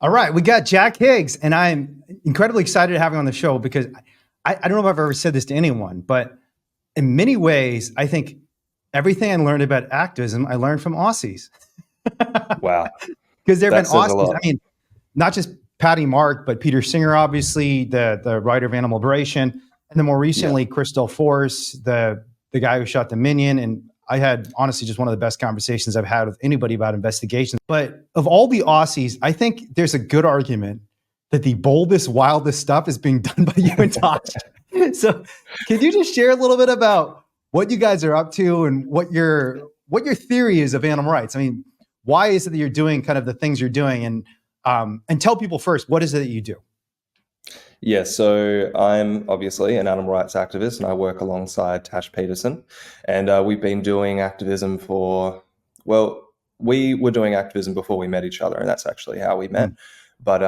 All right, we got Jack Higgs, and I'm incredibly excited to have him on the show because I don't know if I've ever said this to anyone, but in many ways, I think everything I learned about activism, I learned from Aussies. Wow. Because there have been That says a Aussies, lot. I mean, not just Patty Mark, but Peter Singer, obviously, the writer of Animal Liberation, and then more recently, Christophe Force, the guy who shot the Minion. And I had, honestly, just one of the best conversations I've had with anybody about investigations. But of all the Aussies, I think there's a good argument that the boldest, wildest stuff is being done by you and Tash. So can you just share a little bit about what you guys are up to and what your theory is of animal rights? I mean, why is it that you're doing kind of the things you're doing? And tell people first, what is it that you do? Yeah, so I'm obviously an animal rights activist and I work alongside Tash Peterson. And we've been doing activism we were doing activism before we met each other, and that's actually how we met. But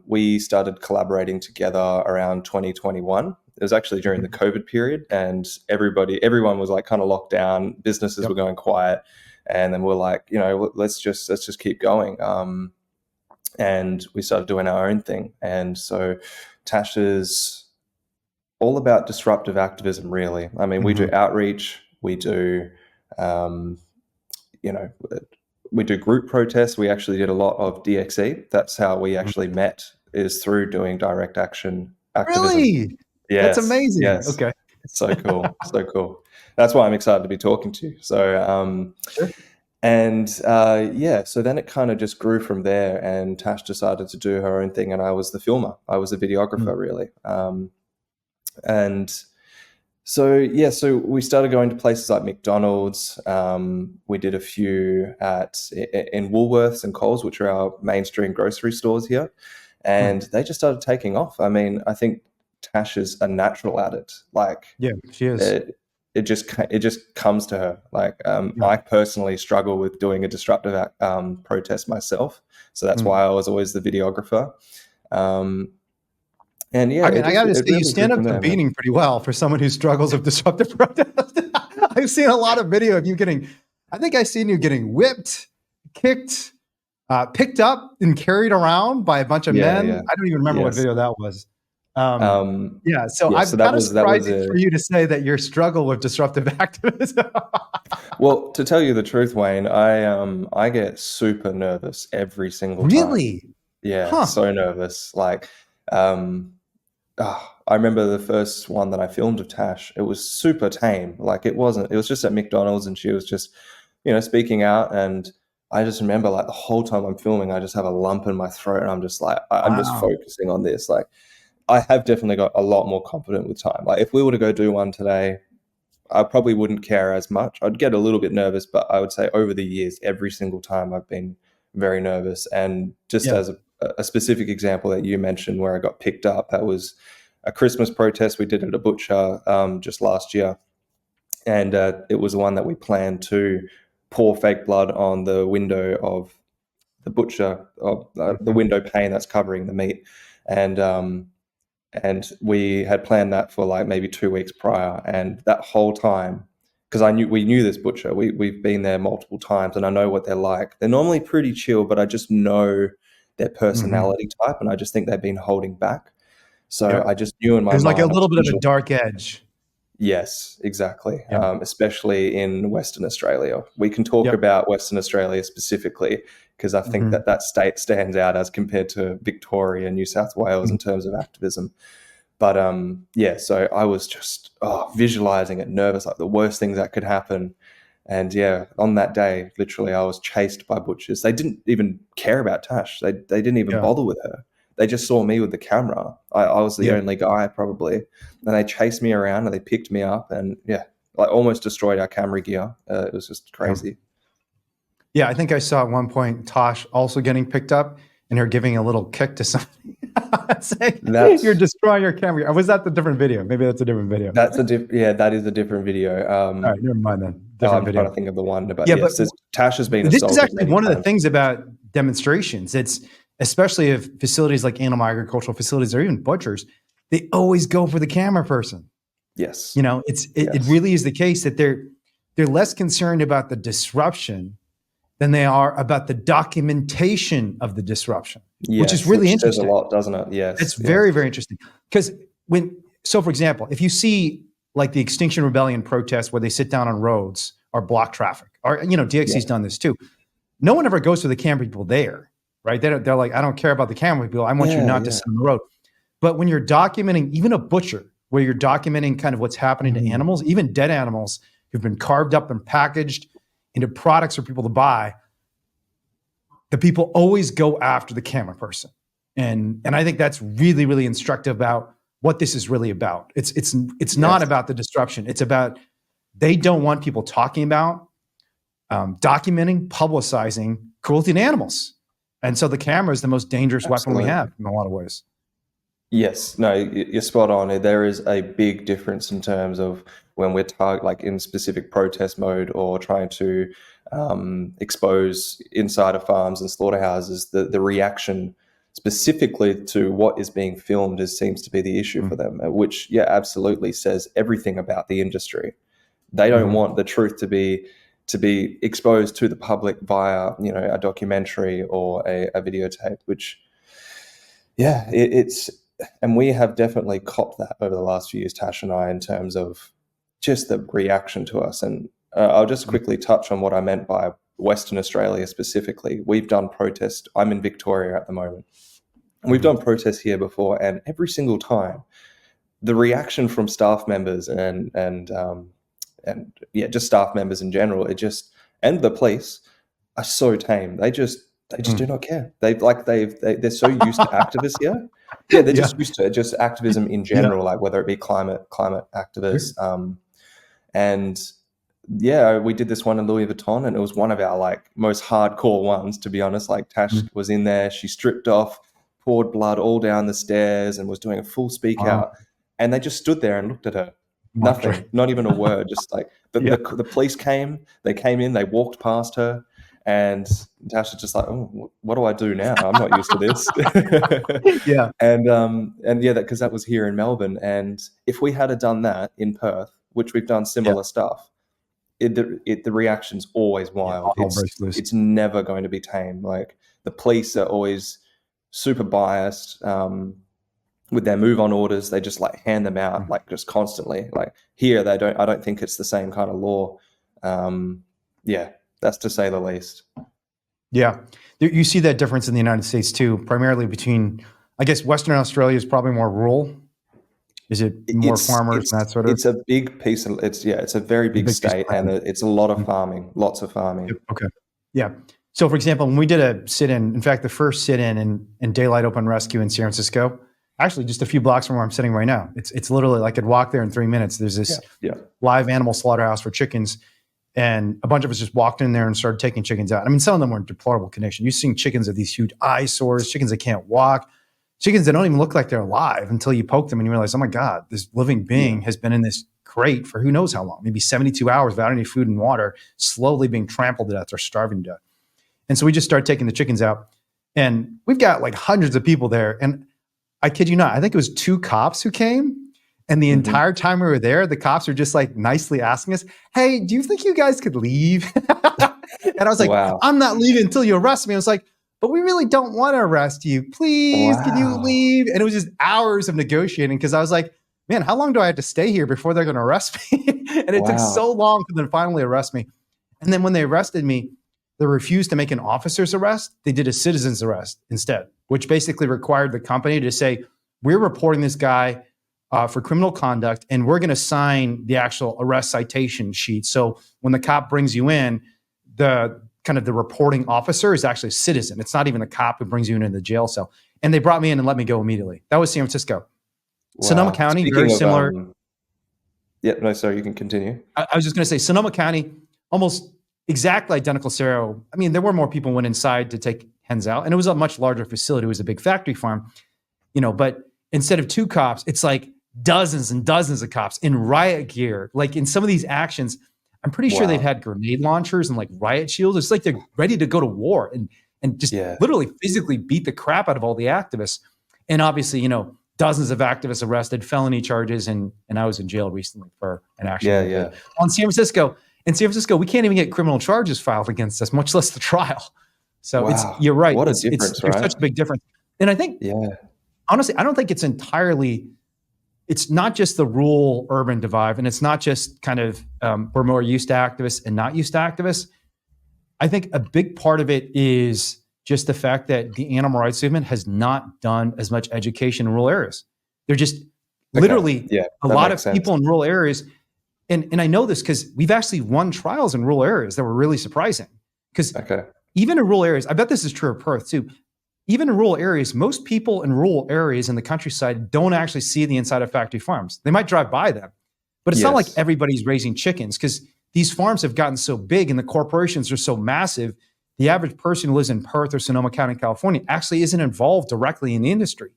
we started collaborating together around 2021. It was actually during the COVID period, and everyone was like kind of locked down, businesses were going quiet. And then we're like, let's just keep going. And we started doing our own thing. And so Tash is all about disruptive activism, really. I mean, we do outreach, we do, we do group protests. We actually did a lot of DXE. That's how we actually met, is through doing direct action activism. Really? Yes, that's amazing. Yes. Okay. So cool. So cool. That's why I'm excited to be talking to you. So, Sure. And so then it kind of just grew from there, and Tash decided to do her own thing, and I was the filmer. I was a videographer, really. And so we started going to places like McDonald's. We did a few in Woolworths and Coles, which are our mainstream grocery stores here, and they just started taking off. I mean, I think Tash is a natural at it. Like, yeah, she is. It just comes to her. Like, I personally struggle with doing a disruptive protest myself, so that's why I was always the videographer. And yeah, I mean, I got to say, really you stand up to beating pretty well for someone who struggles with disruptive protest. I've seen a lot of video of you I think I've seen you getting whipped, kicked, picked up and carried around by a bunch of men. Yeah. I don't even remember what video that was. So I'm so kind of surprised for you to say that your struggle with disruptive activism. Well, to tell you the truth, Wayne, I get super nervous every single time. Really? Yeah, so nervous. Like, I remember the first one that I filmed of Tash. It was super tame. Like, it was just at McDonald's, and she was just, speaking out. And I just remember, like, the whole time I'm filming, I just have a lump in my throat, and I'm just like, I'm just focusing on this. Like, I have definitely got a lot more confident with time. Like, if we were to go do one today, I probably wouldn't care as much. I'd get a little bit nervous, but I would say over the years, every single time I've been very nervous. And just as a specific example that you mentioned where I got picked up, that was a Christmas protest we did at a butcher just last year. And it was the one that we planned to pour fake blood on the window of the butcher, the window pane that's covering the meat. And we had planned that for like maybe 2 weeks prior. And that whole time, because we knew this butcher, we've been there multiple times, and I know what they're like. They're normally pretty chill, but I just know their personality type, and I just think they've been holding back. So I just knew in my mind. There's like a little bit of a dark edge. Yes, exactly. Especially in Western Australia. We can talk about Western Australia specifically, because I think that state stands out as compared to Victoria and New South Wales in terms of activism. But so I was just visualizing it, nervous, like the worst things that could happen. And on that day, literally, I was chased by butchers. They didn't even care about Tash. They didn't even bother with her. They just saw me with the camera. I was the only guy probably. And they chased me around and they picked me up and like almost destroyed our camera gear. It was just crazy. Yeah, I think I saw at one point Tash also getting picked up and her giving a little kick to somebody. Saying, you're destroying your camera. Or was that the different video? Maybe that's a different video. That is a different video. All right, never mind then. I'm trying to think of the one. But but Tash has been this assaulted. Is actually one times. of the things about demonstrations. It's especially if facilities like animal agricultural facilities or even butchers, they always go for the camera person. Yes. It really is the case that they're less concerned about the disruption than they are about the documentation of the disruption. Yes, which is really which says a interesting. lot, doesn't it? It's Yes, very, yes. very interesting. Because for example, if you see like the Extinction Rebellion protests where they sit down on roads or block traffic, or, DXC's done this too. No one ever goes to the camera people there, right? They're like, I don't care about the camera people. I want you not to sit on the road. But when you're documenting even a butcher, where you're documenting kind of what's happening to animals, even dead animals who've been carved up and packaged into products for people to buy, the people always go after the camera person. And I think that's really, really instructive about what this is really about. It's not about the disruption. It's about, they don't want people talking about, documenting, publicizing cruelty to animals. And so the camera is the most dangerous weapon we have in a lot of ways. Yes, no, you're spot on. There is a big difference in terms of when we're like in specific protest mode or trying to expose insider farms and slaughterhouses. The reaction specifically to what is being filmed seems to be the issue for them, which absolutely says everything about the industry. They don't want the truth to be exposed to the public via a documentary or a videotape, which it's. And we have definitely copped that over the last few years, Tash and I, in terms of just the reaction to us. And I'll just quickly touch on what I meant by Western Australia specifically. We've done protests. I'm in Victoria at the moment. And we've done protests here before, and every single time, the reaction from staff members and just staff members in general, and the police are so tame. They just do not care. They're so used to activists here. Yeah, they're just used to it, just activism in general, like whether it be climate activists. We did this one in Louis Vuitton, and it was one of our like most hardcore ones, to be honest. Like Tash was in there, she stripped off, poured blood all down the stairs, and was doing a full speak out. And they just stood there and looked at her. Nothing, not even a word. Just like the police came, they came in, they walked past her. And Tash is just like, oh, what do I do now? I'm not used to this. Because that was here in Melbourne. And if we had done that in Perth, which we've done similar stuff, the reaction's always wild. It's never going to be tame. Like the police are always super biased with their move on orders. They just like hand them out like just constantly. Like here, they don't. I don't think it's the same kind of law. That's to say the least. Yeah. You see that difference in the United States too, primarily between, I guess, Western Australia is probably more rural. Is it more farmers and that sort of? It's a big piece of, it's a very big state, and it's a lot of farming, lots of farming. Okay. Yeah. So for example, when we did a sit-in, in fact, the first sit-in in Daylight Open Rescue in San Francisco, actually just a few blocks from where I'm sitting right now, it's literally, I could walk there in 3 minutes. There's this live animal slaughterhouse for chickens. And a bunch of us just walked in there and started taking chickens out. I mean, some of them were in deplorable condition. You're seeing chickens with these huge eyesores, chickens that can't walk, chickens that don't even look like they're alive until you poke them and you realize, oh my God, this living being has been in this crate for who knows how long, maybe 72 hours without any food and water, slowly being trampled to death or starving to death. And so we just started taking the chickens out. And we've got like hundreds of people there. And I kid you not, I think it was 2 cops who came. And the entire time we were there, the cops were just like nicely asking us, hey, do you think you guys could leave? And I was like, I'm not leaving until you arrest me. I was like, but we really don't want to arrest you. Please, can you leave? And it was just hours of negotiating because I was like, man, how long do I have to stay here before they're going to arrest me? And it took so long for them to finally arrest me. And then when they arrested me, they refused to make an officer's arrest. They did a citizen's arrest instead, which basically required the company to say, we're reporting this guy for criminal conduct, and we're going to sign the actual arrest citation sheet. So when the cop brings you in, the reporting officer is actually a citizen. It's not even the cop who brings you into the jail cell. And they brought me in and let me go immediately. That was San Francisco. Wow. Sonoma County, very similar. Sorry, you can continue. I was just going to say Sonoma County, almost exactly identical scenario. I mean, there were more people went inside to take hens out, and it was a much larger facility. It was a big factory farm, but instead of 2 cops, it's like dozens and dozens of cops in riot gear. Like in some of these actions, I'm pretty sure they've had grenade launchers and like riot shields. It's like they're ready to go to war and just literally physically beat the crap out of all the activists. And obviously, dozens of activists arrested, felony charges, and I was in jail recently for an action. In San Francisco, we can't even get criminal charges filed against us, much less the trial. So Wow. you're right. What a difference, There's right? such a big difference. And I think, Yeah. honestly, I don't think it's not just the rural urban divide, and it's not just kind of we're more used to activists and not used to activists. I think a big part of it is just the fact that the animal rights movement has not done as much education in rural areas. They're just literally Yeah, a that lot makes of sense. people in rural areas. And I know this because we've actually won trials in rural areas that were really surprising. Because Okay. even in rural areas, I bet this is true of Perth too. Even in rural areas, most people in rural areas in the countryside don't actually see the inside of factory farms. They might drive by them, but it's not like Yes. everybody's raising chickens because these farms have gotten so big and the corporations are so massive. The average person who lives in Perth or Sonoma County, California, actually isn't involved directly in the industry.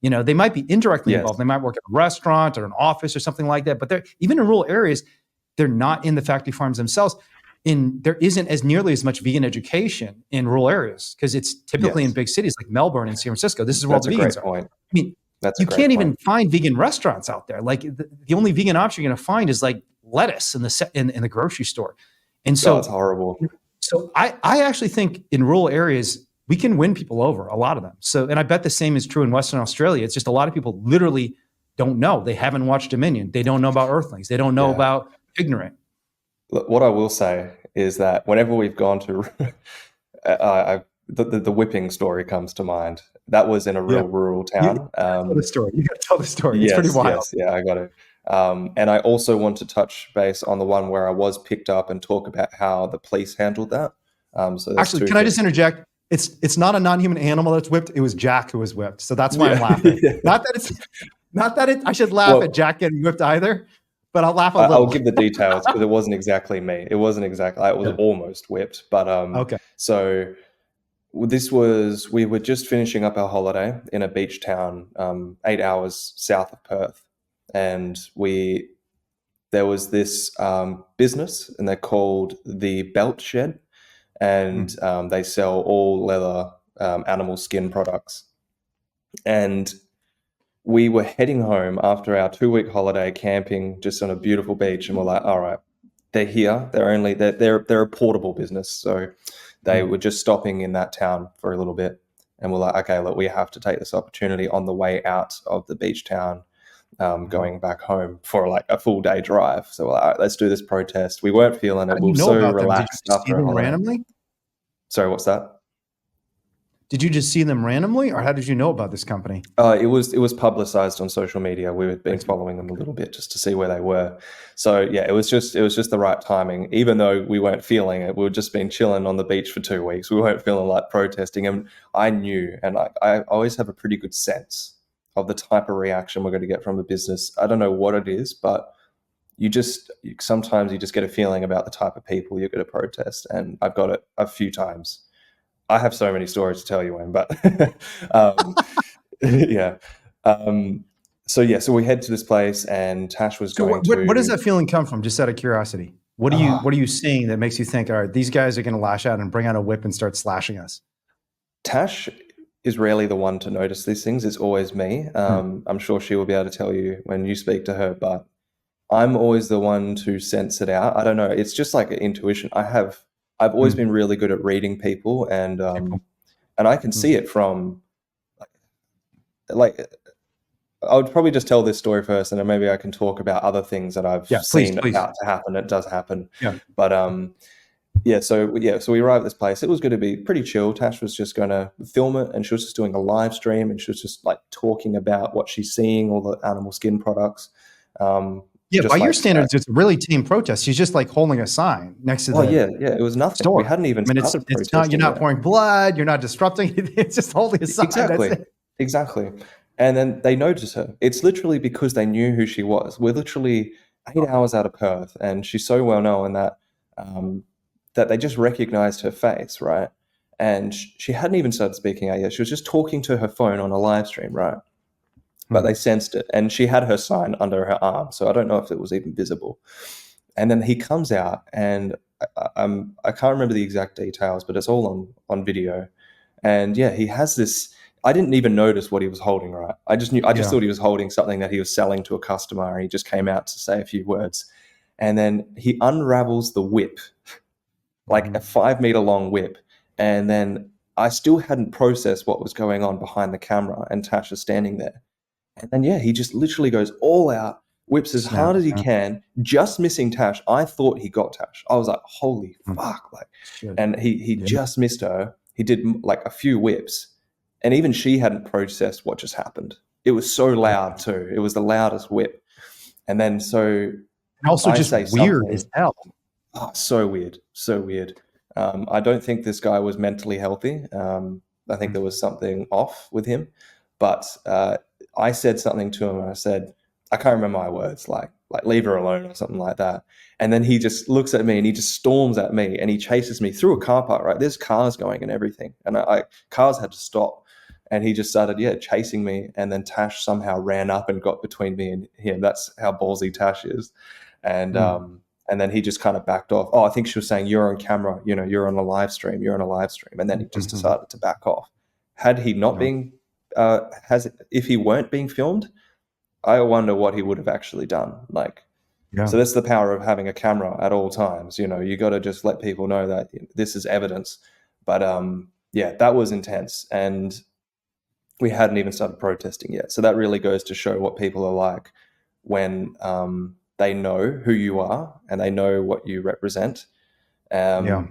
They might be indirectly Yes. involved. They might work at a restaurant or an office or something like that. But they're even in rural areas, they're not in the factory farms themselves. And there isn't as nearly as much vegan education in rural areas because it's typically in Yes. big cities like Melbourne and San Francisco. This is where all That's the a great vegans are. point. I mean, That's a you great can't point. even find vegan restaurants out there. Like the only vegan option you're going to find is like lettuce in the grocery store. And Oh, it's horrible. so I actually think in rural areas, we can win people over, a lot of them. So, and I bet the same is true in Western Australia. It's just a lot of people literally don't know. They haven't watched Dominion. They don't know about Earthlings. They don't know Yeah. about Ignorant. Look, what I will say is that whenever we've gone to, the whipping story comes to mind. That was in a real rural town. Tell the story. You got to tell the story. It's pretty Yes, wild. yes, yeah, I got it. And I also want to touch base on the one where I was picked up and talk about how the police handled that. So there's Actually, two can I things. just interject? It's not a non-human animal that's whipped. It was Jack who was whipped. So that's why I'm Yeah, laughing. yeah. Not that I should laugh Well, at Jack getting whipped either, but I'll laugh a I'll little. give the details because it wasn't exactly me. It wasn't exactly. I was Yeah. almost whipped, but Okay. So we were just finishing up our holiday in a beach town, 8 hours south of Perth, and there was this business, and they're called the Belt Shed, and they sell all leather animal skin products. And we were heading home after our 2-week holiday camping just on a beautiful beach, and we're like, all right, they're here. They're a portable business, so they were just stopping in that town for a little bit, and we're like, okay, look, we have to take this opportunity on the way out of the beach town, going back home for like a full day drive. So we're like, all right, let's do this protest. We weren't feeling it. How do We you were know so about them? Did you relaxed just see after a them holiday. randomly? Sorry, what's that? Did you just see them randomly, or how did you know about this company? It was publicized on social media. We had been following them a little bit just to see where they were. So yeah, it was just the right timing. Even though we weren't feeling it, we were just been chilling on the beach for 2 weeks. We weren't feeling like protesting, and I knew, and I always have a pretty good sense of the type of reaction we're going to get from a business. I don't know what it is, but sometimes you just get a feeling about the type of people you're going to protest, and I've got it a few times. I have so many stories to tell you, Wayne, but yeah. So we head to this place, and Tash was So going where does to. that feeling come from? Just out of curiosity, what are you seeing that makes you think, all right, these guys are going to lash out and bring out a whip and start slashing us? Tash is rarely the one to notice these things. It's always me. I'm sure she will be able to tell you when you speak to her, but I'm always the one to sense it out. I don't know. It's just like an intuition. I've always been really good at reading people, and I can see it from like I would probably just tell this story first, and then maybe I can talk about other things that I've seen about to happen. It does happen. Yeah. But so we arrived at this place. It was going to be pretty chill. Tash was just going to film it, and she was just doing a live stream, and she was just like talking about what she's seeing, all the animal skin products. By your standards, it's a really tame protest. She's just like holding a sign next to it was nothing. store. We hadn't even started protesting. It's not, you're not pouring blood, you're not disrupting anything. It's just holding a sign. Exactly. And then they noticed her. It's literally because they knew who she was. We're literally 8 hours out of Perth, and she's so well known that that they just recognized her face, right? And she hadn't even started speaking out yet. She was just talking to her phone on a live stream, right? But they sensed it, and she had her sign under her arm, so I don't know if it was even visible. And then he comes out, and I can't remember the exact details, but it's all on video. And yeah, he has this. I didn't even notice what he was holding, right? I just thought he was holding something that he was selling to a customer, and he just came out to say a few words. And then he unravels the whip, like a 5 meter long whip, And then I still hadn't processed what was going on behind the camera, and Tash is standing there. And then, yeah, he just literally goes all out, whips as hard as he can, just missing Tash. I thought he got Tash. I was like, holy fuck. Like, Shit. and he just missed her. He did like a few whips, and even she hadn't processed what just happened. It was so loud too. It was the loudest whip. And then and also just weird as hell. Oh, so weird. So weird. I don't think this guy was mentally healthy. I think there was something off with him. But I said something to him, and I said, I can't remember my words, like leave her alone or something like that. And then he just looks at me and he just storms at me and he chases me through a car park, right? There's cars going and everything. And cars had to stop. And he just started, chasing me. And then Tash somehow ran up and got between me and him. That's how ballsy Tash is. And then he just kind of backed off. Oh, I think she was saying, you're on camera, you're on a live stream, you're on a live stream. And then he just decided to back off. Had he not been, if he weren't being filmed, I wonder what he would have actually done. So that's the power of having a camera at all times. You got to just let people know that this is evidence. But that was intense. And we hadn't even started protesting yet. So that really goes to show what people are like when they know who you are and they know what you represent. They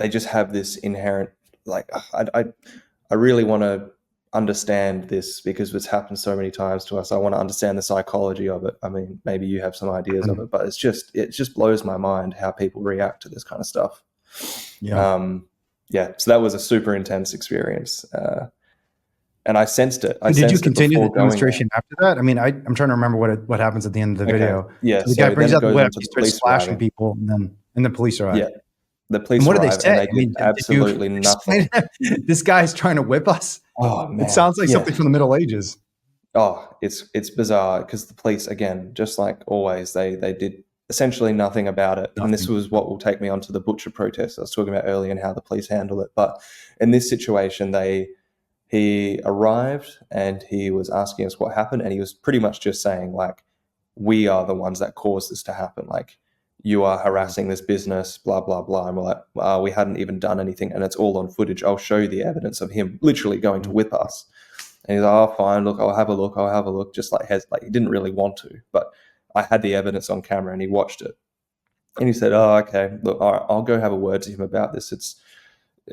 just have this inherent, I really want to understand this because it's happened so many times to us. I want to understand the psychology of it. I mean, maybe you have some ideas of it, but it just blows my mind how people react to this kind of stuff. So that was a super intense experience. And I sensed it. Did you continue the demonstration after that? I mean, I'm trying to remember what happens at the end of the video. Yeah. So the guy brings out the whip, he starts slashing people, and the police arrive. Yeah. The police arrive. What did they say? And they did absolutely nothing. This guy's trying to whip us. Oh man, it sounds like something from the Middle Ages. Oh, it's bizarre because the police, again, just like always, they did essentially nothing about it. And this was what will take me on to the butcher protest I was talking about earlier and how the police handle it. But in this situation, he arrived and he was asking us what happened, and he was pretty much just saying, like, we are the ones that caused this to happen. Like, you are harassing this business, blah, blah, blah. And we're like, we hadn't even done anything, and it's all on footage. I'll show you the evidence of him literally going to whip us. And he's like, oh, fine, look, I'll have a look. Just like he didn't really want to, but I had the evidence on camera and he watched it. And he said, oh, okay, look, all right, I'll go have a word to him about this.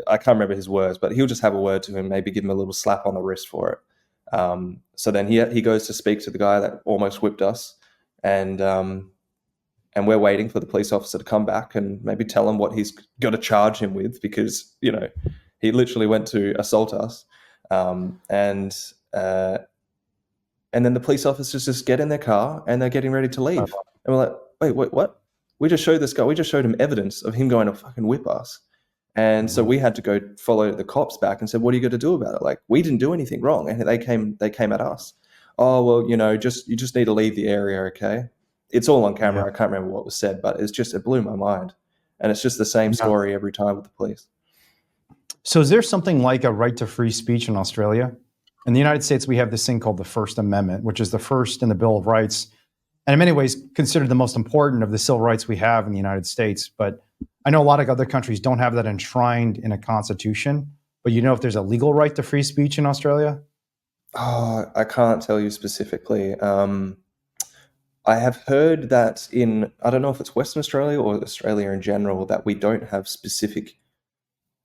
I can't remember his words, but he'll just have a word to him, maybe give him a little slap on the wrist for it. So then he goes to speak to the guy that almost whipped us, and we're waiting for the police officer to come back and maybe tell him what he's got to charge him with, because he literally went to assault us, and then the police officers just get in their car and they're getting ready to leave, and we're like, wait, what? We just showed this guy. We just showed him evidence of him going to fucking whip us. And so we had to go follow the cops back and said, what are you going to do about it? Like, we didn't do anything wrong. And they came at us. Oh, well, you just need to leave the area, okay? It's all on camera. I can't remember what was said, but it blew my mind. And it's just the same story every time with the police. So is there something like a right to free speech in Australia? In the United States, we have this thing called the First Amendment, which is the first in the Bill of Rights, and in many ways considered the most important of the civil rights we have in the United States. But I know a lot of other countries don't have that enshrined in a constitution, but if there's a legal right to free speech in Australia? Oh, I can't tell you specifically. I have heard that I don't know if it's Western Australia or Australia in general, that we don't have specific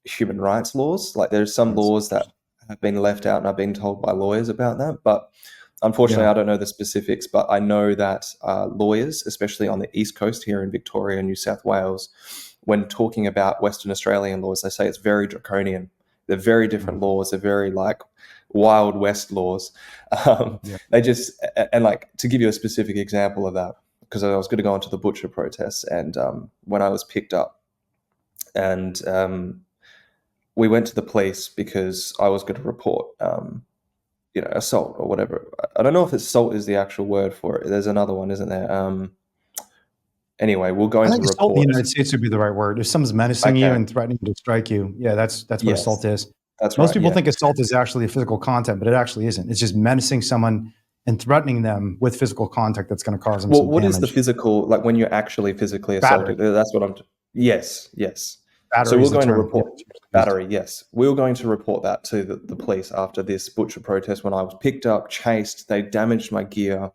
human rights laws. Like, there's some laws that have been left out, and I've been told by lawyers about that. But unfortunately, I don't know the specifics, but I know that lawyers, especially on the East Coast here in Victoria and New South Wales, when talking about Western Australian laws, they say it's very draconian. They're very different laws. They're very like Wild West laws. They just, and like, to give you a specific example of that, because I was going to go into the butcher protests, and when I was picked up, and we went to the police because I was going to report, assault or whatever. I don't know if assault is the actual word for it. There's another one, isn't there? Anyway, we'll go into the report. Assault in the United States would be the right word. If someone's menacing you and threatening to strike you, that's what assault is. That's Most people think assault is actually a physical contact, but it actually isn't. It's just menacing someone and threatening them with physical contact that's going to cause them some damage. What is the physical, like when you're actually physically assaulted? Battery. That's what I'm... Yes. Battery So we is were the going to term. report Yeah, it's battery, yes. We were going to report that to the police after this butcher protest when I was picked up, chased, they damaged my gear,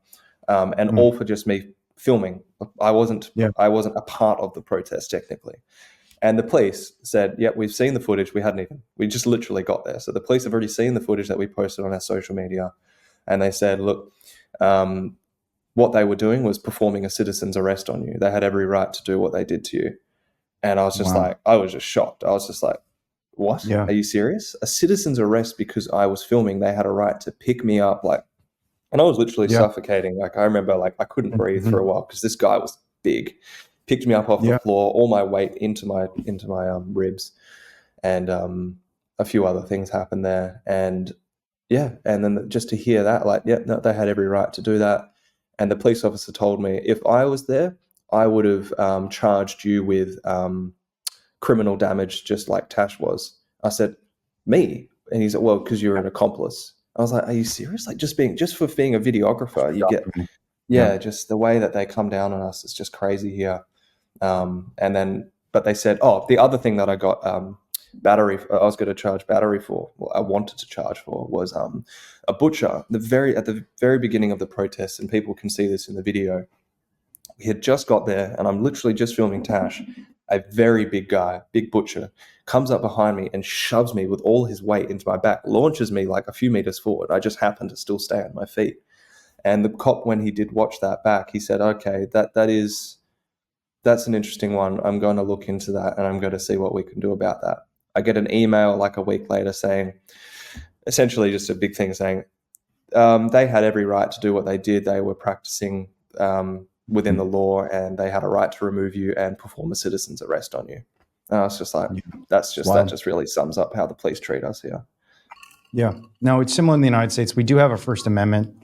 and all for just me filming. I wasn't Yeah. a part of the protest technically. And the police said, "Yep, we've seen the footage. We just literally got there. So the police have already seen the footage that we posted on our social media." And they said, "Look, what they were doing was performing a citizen's arrest on you. They had every right to do what they did to you." And I was just Wow. I was just shocked. I was just like, what? Yeah. Are you serious? A citizen's arrest because I was filming. They had a right to pick me up, and I was literally Yeah. suffocating. I remember, I couldn't breathe for a Mhm. while because this guy was big. Picked me up off the Yeah. floor, all my weight into my ribs, and a few other things happened there. And yeah, and then just to hear that, no, they had every right to do that. And the police officer told me if I was there, I would have charged you with criminal damage, just like Tash was. I said, me? And he said, well, because you're an accomplice. I was like, are you serious? Like just for being a videographer, you get, Yeah. just the way that they come down on us is just crazy here. And then, but they said, oh, the other thing that I got battery, I was going to charge battery for, well, I wanted to charge for was a butcher. At the very beginning of the protest, and people can see this in the video. We had just got there, and I'm literally just filming Tash. A very big guy, big butcher, comes up behind me and shoves me with all his weight into my back, launches me like a few meters forward. I just happened to still stay on my feet. And the cop, when he did watch that back, he said, okay, that's an interesting one. I'm going to look into that, and I'm going to see what we can do about that. I get an email like a week later saying, essentially just a big thing saying, they had every right to do what they did. They were practicing within the law, and they had a right to remove you and perform a citizen's arrest on you. And I was just like, that just really sums up how the police treat us here. Yeah. Now, it's similar in the United States. We do have a First Amendment,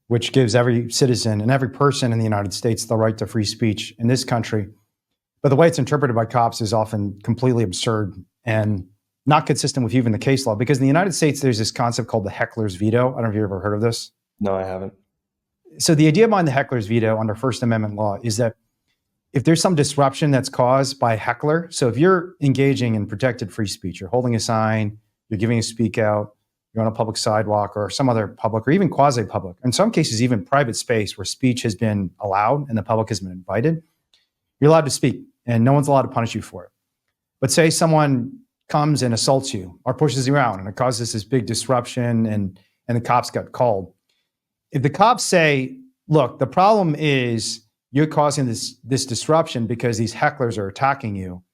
which gives every citizen and every person in the United States the right to free speech in this country. But the way it's interpreted by cops is often completely absurd and not consistent with even the case law. Because in the United States, there's this concept called the heckler's veto. I don't know if you've ever heard of this. No, I haven't. So the idea behind the heckler's veto under First Amendment law is that if there's some disruption that's caused by a heckler, so if you're engaging in protected free speech, you're holding a sign, you're giving a speak out, you're on a public sidewalk or some other public or even quasi-public, in some cases even private space where speech has been allowed and the public has been invited, you're allowed to speak and no one's allowed to punish you for it. But say someone comes and assaults you or pushes you around and it causes this big disruption and the cops got called. If the cops say, look, the problem is you're causing this disruption because these hecklers are attacking you,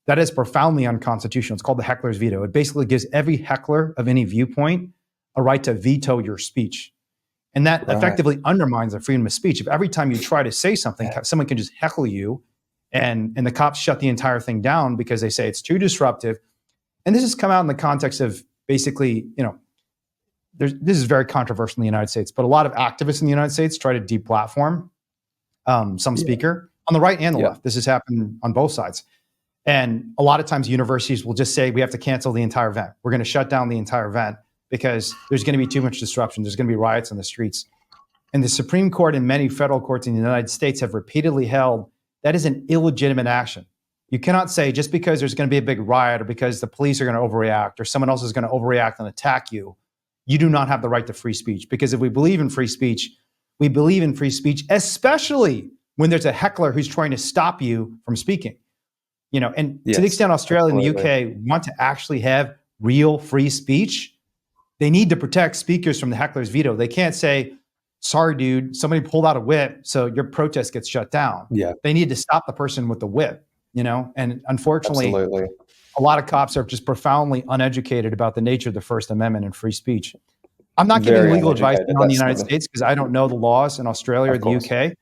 that is profoundly unconstitutional. It's called the heckler's veto. It basically gives every heckler of any viewpoint a right to veto your speech. And that effectively undermines the freedom of speech. If every time you try to say something, someone can just heckle you and the cops shut the entire thing down because they say it's too disruptive. And this has come out in the context of basically, this is very controversial in the United States, but a lot of activists in the United States try to deplatform some speaker on the right and the left. This has happened on both sides. And a lot of times universities will just say, we have to cancel the entire event. We're going to shut down the entire event because there's going to be too much disruption. There's going to be riots on the streets. And the Supreme Court and many federal courts in the United States have repeatedly held that is an illegitimate action. You cannot say just because there's going to be a big riot or because the police are going to overreact or someone else is going to overreact and attack you, you do not have the right to free speech. Because if we believe in free speech, we believe in free speech, especially when there's a heckler who's trying to stop you from speaking. And to the extent Australia and the UK want to actually have real free speech, they need to protect speakers from the heckler's veto. They can't say, sorry, dude, somebody pulled out a whip, so your protest gets shut down. Yeah. They need to stop the person with the whip, and unfortunately, a lot of cops are just profoundly uneducated about the nature of the First Amendment and free speech. I'm not giving legal advice on the United States because I don't know the laws in Australia or the UK,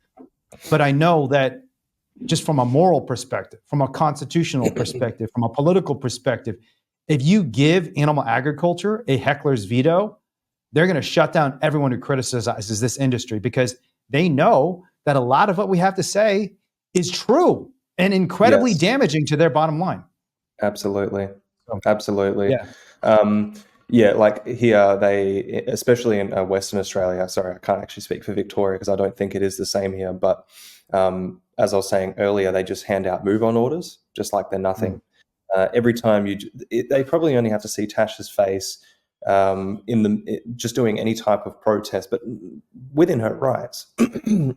but I know that just from a moral perspective, from a constitutional perspective, from a political perspective, if you give animal agriculture a heckler's veto, they're going to shut down everyone who criticizes this industry because they know that a lot of what we have to say is true and incredibly damaging to their bottom line. Absolutely. Yeah. Like here, they, especially in Western Australia, sorry, I can't actually speak for Victoria because I don't think it is the same here, but as I was saying earlier, they just hand out move-on orders, just like they're nothing. Every time they probably only have to see Tash's face just doing any type of protest, but within her rights,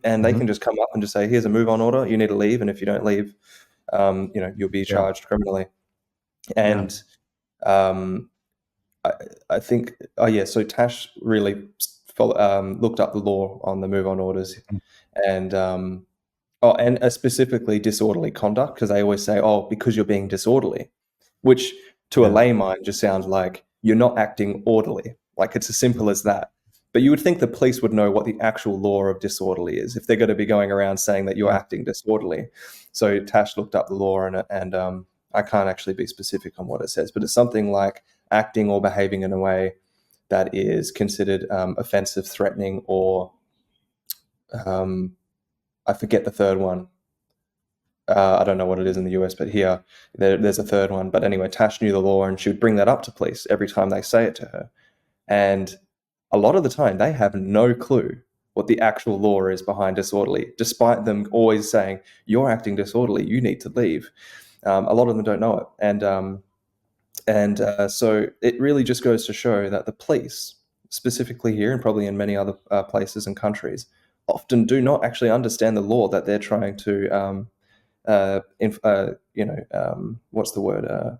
and they can just come up and just say, "Here's a move on order. You need to leave, and if you don't leave, you'll be charged criminally." And I think, so Tash really looked up the law on the move on orders, and specifically disorderly conduct, because they always say, "Oh, because you're being disorderly," which to a layman just sounds like you're not acting orderly. Like, it's as simple as that. But you would think the police would know what the actual law of disorderly is if they're going to be going around saying that you're acting disorderly. So Tash looked up the law, and I can't actually be specific on what it says, but it's something like acting or behaving in a way that is considered offensive, threatening, or I forget the third one. I don't know what it is in the US, but here there's a third one. But anyway, Tash knew the law, and she would bring that up to police every time they say it to her. And a lot of the time, they have no clue what the actual law is behind disorderly, despite them always saying, "You're acting disorderly, you need to leave." A lot of them don't know it. So it really just goes to show that the police, specifically here and probably in many other places and countries, often do not actually understand the law that they're trying to what's the word?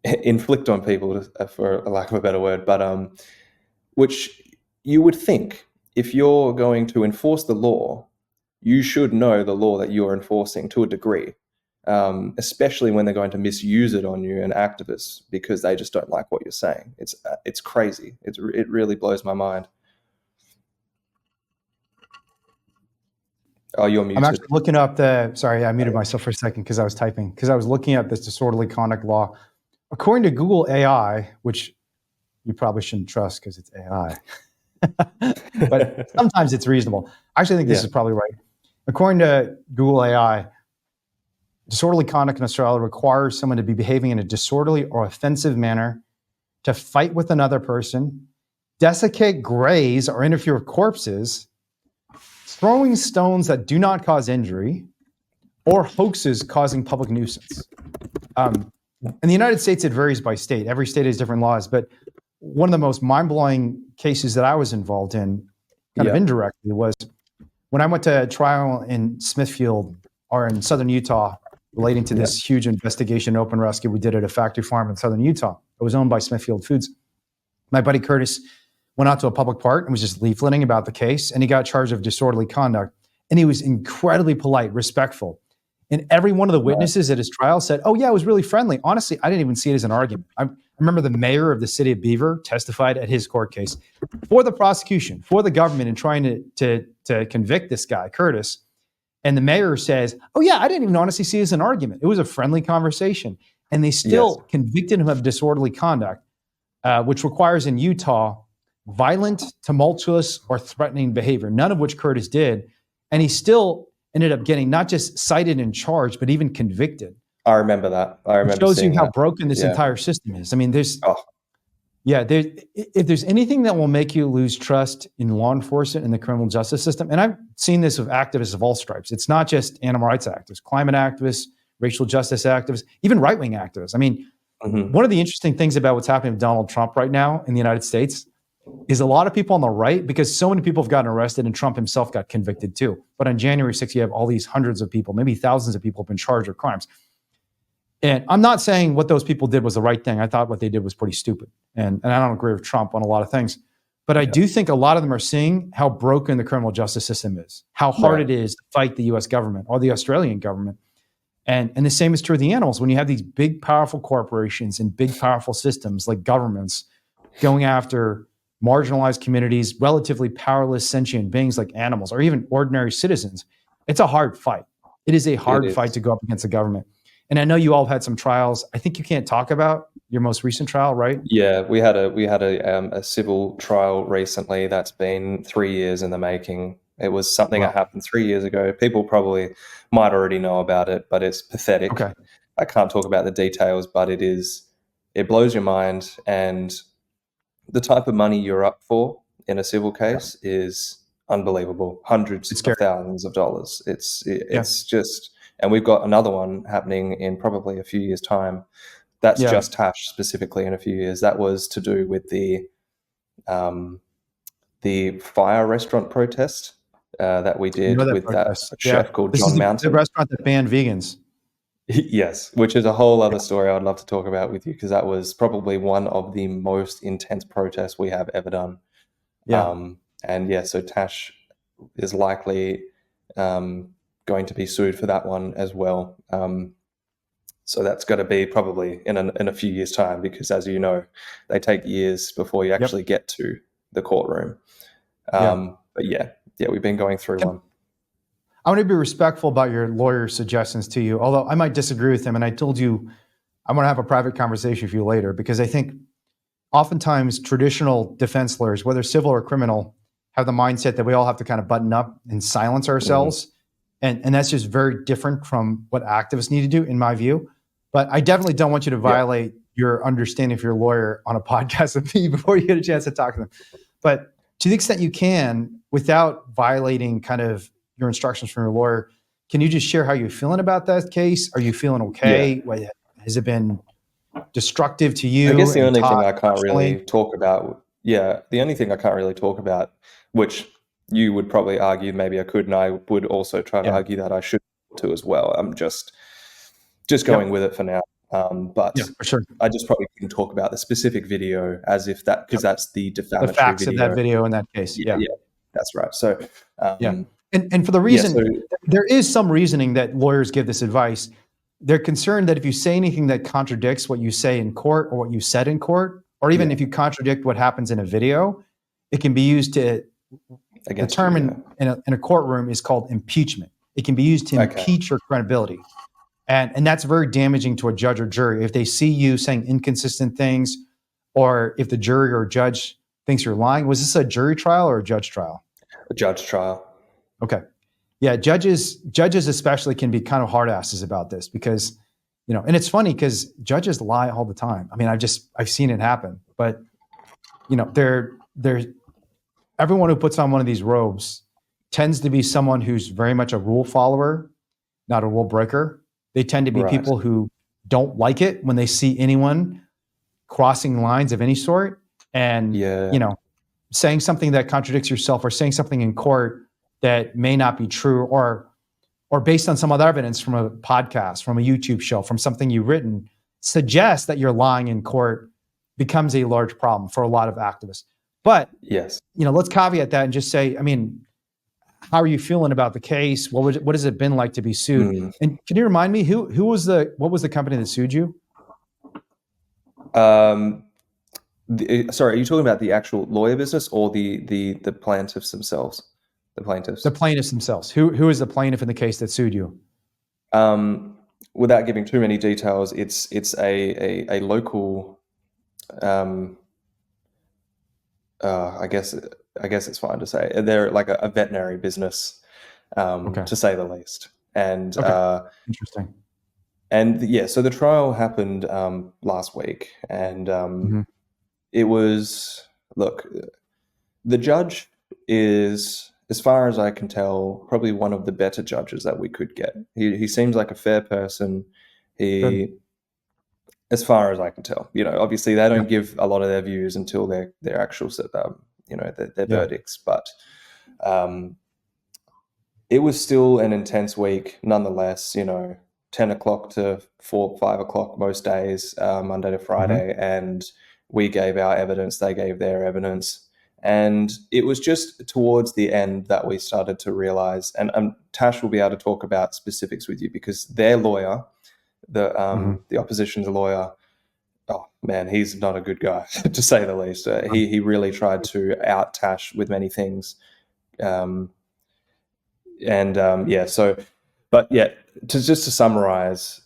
Inflict on people, for lack of a better word. But which you would think, if you're going to enforce the law, you should know the law that you're enforcing to a degree, especially when they're going to misuse it on you and activists because they just don't like what you're saying. It's crazy. It really blows my mind. Oh, you're muted. I'm actually looking up sorry, I muted myself for a second because I was typing, because I was looking at this disorderly conduct law. According to Google AI, which you probably shouldn't trust because it's AI, but sometimes it's reasonable. I actually think this is probably right. According to Google AI, disorderly conduct in Australia requires someone to be behaving in a disorderly or offensive manner, to fight with another person, desiccate graze or interfere with corpses, throwing stones that do not cause injury, or hoaxes causing public nuisance. In the United States, it varies by state. Every state has different laws, but one of the most mind-blowing cases that I was involved in, kind of indirectly, was when I went to trial in Smithfield, or in southern Utah, relating to this huge investigation, open rescue we did at a factory farm in southern Utah. It was owned by Smithfield Foods. My buddy Curtis went out to a public park and was just leafleting about the case, and he got charged of disorderly conduct. And he was incredibly polite, respectful. And every one of the witnesses at his trial said, "Oh yeah, it was really friendly." Honestly, I didn't even see it as an argument. I remember the mayor of the city of Beaver testified at his court case for the prosecution, for the government, in trying to convict this guy, Curtis. And the mayor says, "Oh yeah, I didn't even honestly see it as an argument. It was a friendly conversation." And they still convicted him of disorderly conduct, which requires in Utah violent, tumultuous, or threatening behavior, none of which Curtis did. And he still ended up getting not just cited and charged, but even convicted. I remember that. It shows you how broken this entire system is. I mean, if there's anything that will make you lose trust in law enforcement and the criminal justice system, and I've seen this with activists of all stripes. It's not just animal rights activists, climate activists, racial justice activists, even right-wing activists. I mean, one of the interesting things about what's happening with Donald Trump right now in the United States is a lot of people on the right, because so many people have gotten arrested and Trump himself got convicted too. But on January 6th, you have all these hundreds of people, maybe thousands of people have been charged with crimes. And I'm not saying what those people did was the right thing. I thought what they did was pretty stupid. And I don't agree with Trump on a lot of things. But I do think a lot of them are seeing how broken the criminal justice system is, how hard it is to fight the US government or the Australian government. And the same is true of the animals. When you have these big, powerful corporations and big, powerful systems like governments going after marginalized communities, relatively powerless sentient beings like animals, or even ordinary citizens, it's a hard fight. It is a hard fight to go up against the government. And I know you all had some trials. I think you can't talk about your most recent trial, right? Yeah, we had a civil trial recently that's been 3 years in the making. It was something that happened 3 years ago. People probably might already know about it, but it's pathetic. Okay. I can't talk about the details, but it blows your mind. And the type of money you're up for in a civil case is unbelievable. Hundreds of thousands of dollars. It's just, and we've got another one happening in probably a few years' time That's Yeah. just Tash specifically in a few years. That was to do with the fire restaurant protest that we I know did that with that protest. Yeah. chef called This is John the Mountain. restaurant that banned vegans. Yes, which is a whole other story I'd love to talk about with you, because that was probably one of the most intense protests we have ever done. Yeah. And yeah, so Tash is likely going to be sued for that one as well. So that's got to be probably in a few years' time, because as you know, they take years before you actually get to the courtroom. But yeah, we've been going through one. I want to be respectful about your lawyer's suggestions to you, although I might disagree with him. And I told you I want to have a private conversation with you later, because I think oftentimes traditional defense lawyers, whether civil or criminal, have the mindset that we all have to kind of button up and silence ourselves. And that's just very different from what activists need to do, in my view. But I definitely don't want you to violate your understanding of your lawyer on a podcast with me before you get a chance to talk to them. But to the extent you can, without violating kind of your instructions from your lawyer, can you just share how you're feeling about that case? Are you feeling okay? Has it been destructive to you? I guess the only thing I can't emotionally? really talk about, the only thing I can't really talk about, which you would probably argue maybe I could, and I would also try to argue that I should to as well. I'm just going with it for now. But For sure. I just probably couldn't talk about the specific video as if that, because that's the defamatory The facts video. of that video in that case. Yeah, that's right. So And for the reason, there is some reasoning that lawyers give this advice. They're concerned that if you say anything that contradicts what you say in court or what you said in court, or even if you contradict what happens in a video, it can be used to determine in a courtroom is called impeachment. It can be used to impeach your credibility. And that's very damaging to a judge or jury. If they see you saying inconsistent things, or if the jury or judge thinks you're lying. Was this a jury trial or a judge trial? A judge trial. Okay. Yeah, judges especially can be kind of hard asses about this, because, and it's funny because judges lie all the time. I mean, I've seen it happen, but they're everyone who puts on one of these robes tends to be someone who's very much a rule follower, not a rule breaker. They tend to be people who don't like it when they see anyone crossing lines of any sort, and saying something that contradicts yourself, or saying something in court that may not be true, or based on some other evidence from a podcast, from a YouTube show, from something you've written, suggests that you're lying in court, becomes a large problem for a lot of activists. But let's caveat that and just say, I mean, how are you feeling about the case? What has it been like to be sued? And can you remind me what was the company that sued you? Sorry, are you talking about the actual lawyer business or the plaintiffs themselves? The plaintiffs. The plaintiffs themselves. Who is the plaintiff in the case that sued you? Without giving too many details, it's a local. I guess it's fine to say they're like a veterinary business, to say the least. And interesting. And so the trial happened last week, and it was, look, the judge is, as far as I can tell, probably one of the better judges that we could get. He seems like a fair person. As far as I can tell, obviously they don't give a lot of their views until their actual, their verdicts. But it was still an intense week, nonetheless. 10 o'clock to 5 o'clock most days, Monday to Friday, and we gave our evidence, they gave their evidence. And it was just towards the end that we started to realize, and Tash will be able to talk about specifics with you, because their lawyer, the opposition's lawyer, oh man, he's not a good guy, to say the least. He really tried to out Tash with many things. To summarize,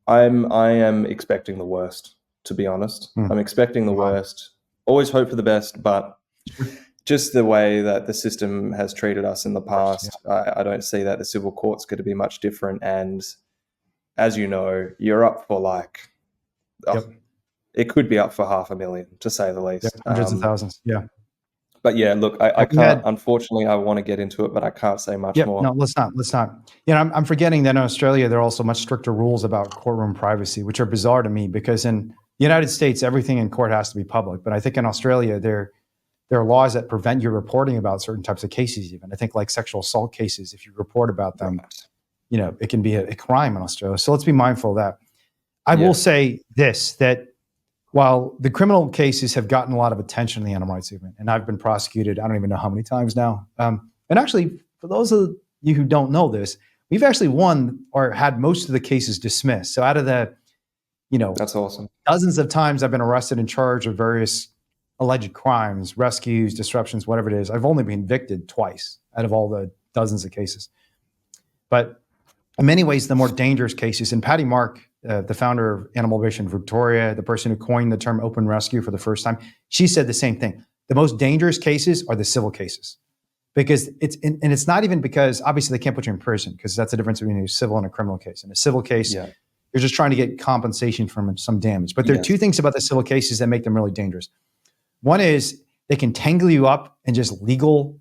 I am expecting the worst, to be honest. I'm expecting the worst. Always hope for the best, but just the way that the system has treated us in the past, I don't see that the civil court's going to be much different. And as you know, you're up for it could be up for $500,000, to say the least. Hundreds of thousands. Yeah. But yeah, look, I We can't, had, unfortunately, I want to get into it, but I can't say much yep, more. no, let's not. You know, I'm forgetting that in Australia, there are also much stricter rules about courtroom privacy, which are bizarre to me because in the United States, everything in court has to be public. But I think in Australia, there are laws that prevent you reporting about certain types of cases even. I think like sexual assault cases, if you report about them, Right. you know, it can be a crime in Australia. So let's be mindful of that. I Yeah. will say this, that while the criminal cases have gotten a lot of attention in the animal rights movement, and I've been prosecuted, I don't even know how many times now. And actually, for those of you who don't know this, we've actually won or had most of the cases dismissed. So out of the, you know, That's awesome. dozens of times I've been arrested and charged of various alleged crimes, rescues, disruptions, whatever it is, I've only been convicted twice out of all the dozens of cases. But in many ways, the more dangerous cases, and Patty Mark, the founder of Animal Liberation Victoria, the person who coined the term open rescue for the first time, she said the same thing. The most dangerous cases are the civil cases. Because it's not even because obviously they can't put you in prison because that's the difference between a civil and a criminal case. In a civil case, Yeah. you're just trying to get compensation from some damage. But there are two things about the civil cases that make them really dangerous. One is they can tangle you up in just legal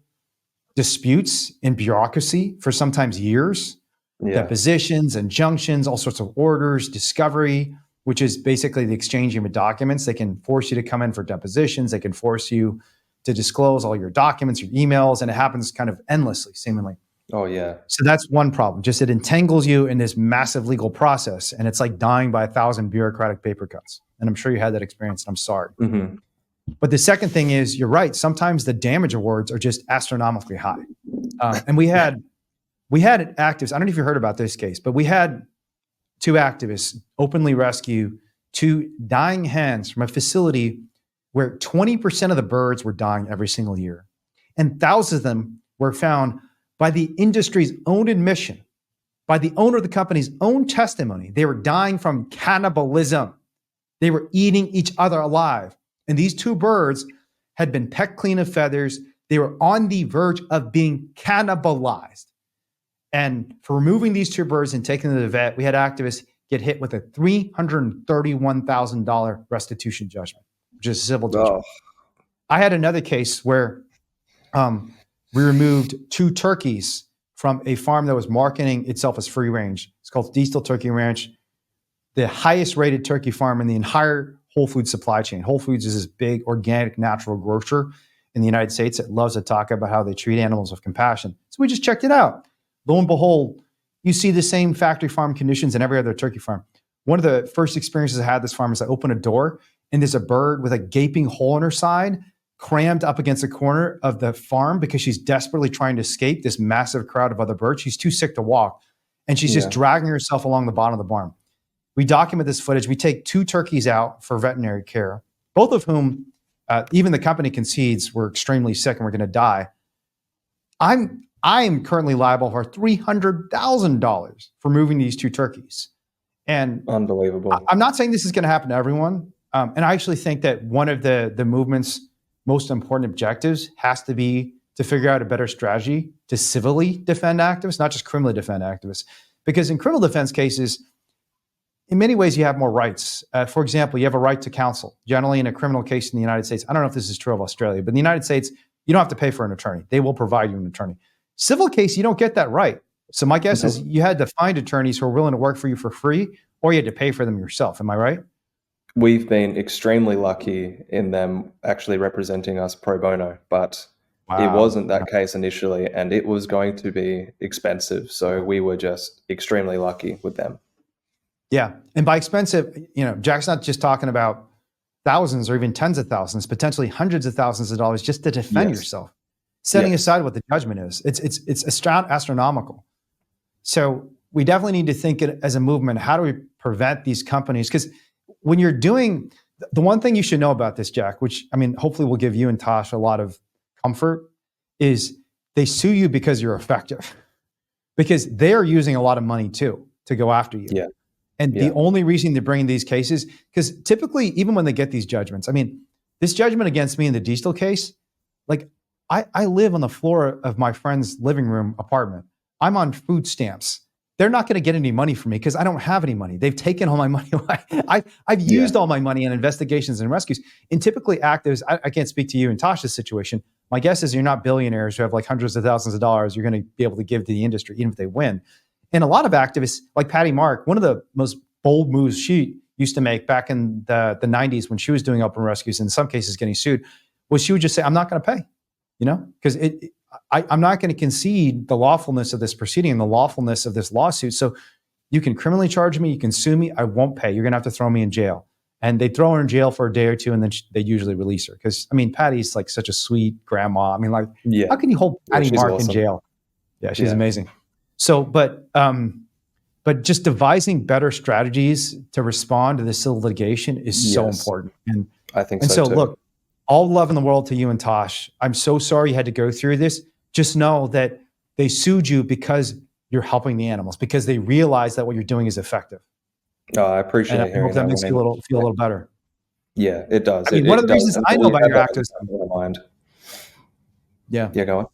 disputes and bureaucracy for sometimes years, depositions, injunctions, all sorts of orders, discovery, which is basically the exchanging of documents. They can force you to come in for depositions. They can force you to disclose all your documents, your emails, and it happens kind of endlessly, seemingly. Oh, yeah. So that's one problem. Just it entangles you in this massive legal process, and it's like dying by 1,000 bureaucratic paper cuts. And I'm sure you had that experience, and I'm sorry. Mm-hmm. But the second thing is, you're right. Sometimes the damage awards are just astronomically high. And we had activists. I don't know if you heard about this case, but we had two activists openly rescue two dying hens from a facility where 20% of the birds were dying every single year. And thousands of them were found by the industry's own admission, by the owner of the company's own testimony. They were dying from cannibalism. They were eating each other alive. And these two birds had been pecked clean of feathers. They were on the verge of being cannibalized. And for removing these two birds and taking them to the vet, we had activists get hit with a $331,000 restitution judgment, which is a civil judgment. I had another case where we removed two turkeys from a farm that was marketing itself as free range. It's called Diesel Turkey Ranch, the highest rated turkey farm in the entire Whole Foods supply chain. Whole Foods is this big organic natural grocer in the United States that loves to talk about how they treat animals with compassion. So we just checked it out. Lo and behold, you see the same factory farm conditions in every other turkey farm. One of the first experiences I had at this farm is I open a door and there's a bird with a gaping hole in her side crammed up against the corner of the farm because she's desperately trying to escape this massive crowd of other birds. She's too sick to walk and she's just dragging herself along the bottom of the barn. We document this footage. We take two turkeys out for veterinary care, both of whom even the company concedes were extremely sick and were going to die. I am currently liable for $300,000 for moving these two turkeys. And unbelievable. I'm not saying this is going to happen to everyone. And I actually think that one of the movement's most important objectives has to be to figure out a better strategy to civilly defend activists, not just criminally defend activists. Because in criminal defense cases, in many ways, you have more rights. For example, you have a right to counsel. Generally, in a criminal case in the United States, I don't know if this is true of Australia, but in the United States, you don't have to pay for an attorney. They will provide you an attorney. Civil case, you don't get that right. So my guess is you had to find attorneys who are willing to work for you for free, or you had to pay for them yourself. Am I right? We've been extremely lucky in them actually representing us pro bono, but it wasn't that case initially, and it was going to be expensive. So we were just extremely lucky with them. Yeah. And by expensive, Jack's not just talking about thousands or even tens of thousands, potentially hundreds of thousands of dollars just to defend yourself, setting aside what the judgment is. It's astronomical. So we definitely need to think as a movement, how do we prevent these companies? Because when you're doing, the one thing you should know about this, Jack, which, I mean, hopefully will give you and Tash a lot of comfort, is they sue you because you're effective. Because they're using a lot of money too to go after you. Yeah. And the only reason they're bringing these cases, because typically, even when they get these judgments, I mean, this judgment against me in the Diesel case, like I live on the floor of my friend's living room apartment. I'm on food stamps. They're not going to get any money from me because I don't have any money. They've taken all my money away. I've used all my money on investigations and rescues. And typically activists, I can't speak to you in Tasha's situation, my guess is you're not billionaires who have like hundreds of thousands of dollars you're going to be able to give to the industry, even if they win. And a lot of activists, like Patty Mark, one of the most bold moves she used to make back in the 90s when she was doing open rescues, in some cases getting sued, was she would just say, I'm not going to pay, because I'm not going to concede the lawfulness of this proceeding and the lawfulness of this lawsuit. So you can criminally charge me, you can sue me, I won't pay. You're going to have to throw me in jail. And they throw her in jail for a day or two, and then they usually release her. Because, Patty's like such a sweet grandma. How can you hold Patty Mark in jail? Yeah, she's amazing. So, but just devising better strategies to respond to this civil litigation is so important. And I think so too. Look, all love in the world to you and Tash. I'm so sorry you had to go through this. Just know that they sued you because you're helping the animals, because they realize that what you're doing is effective. Oh, I appreciate and I hearing hope that makes you feel a little better. Yeah, it does. One of the reasons I know about your activism. Yeah, go on.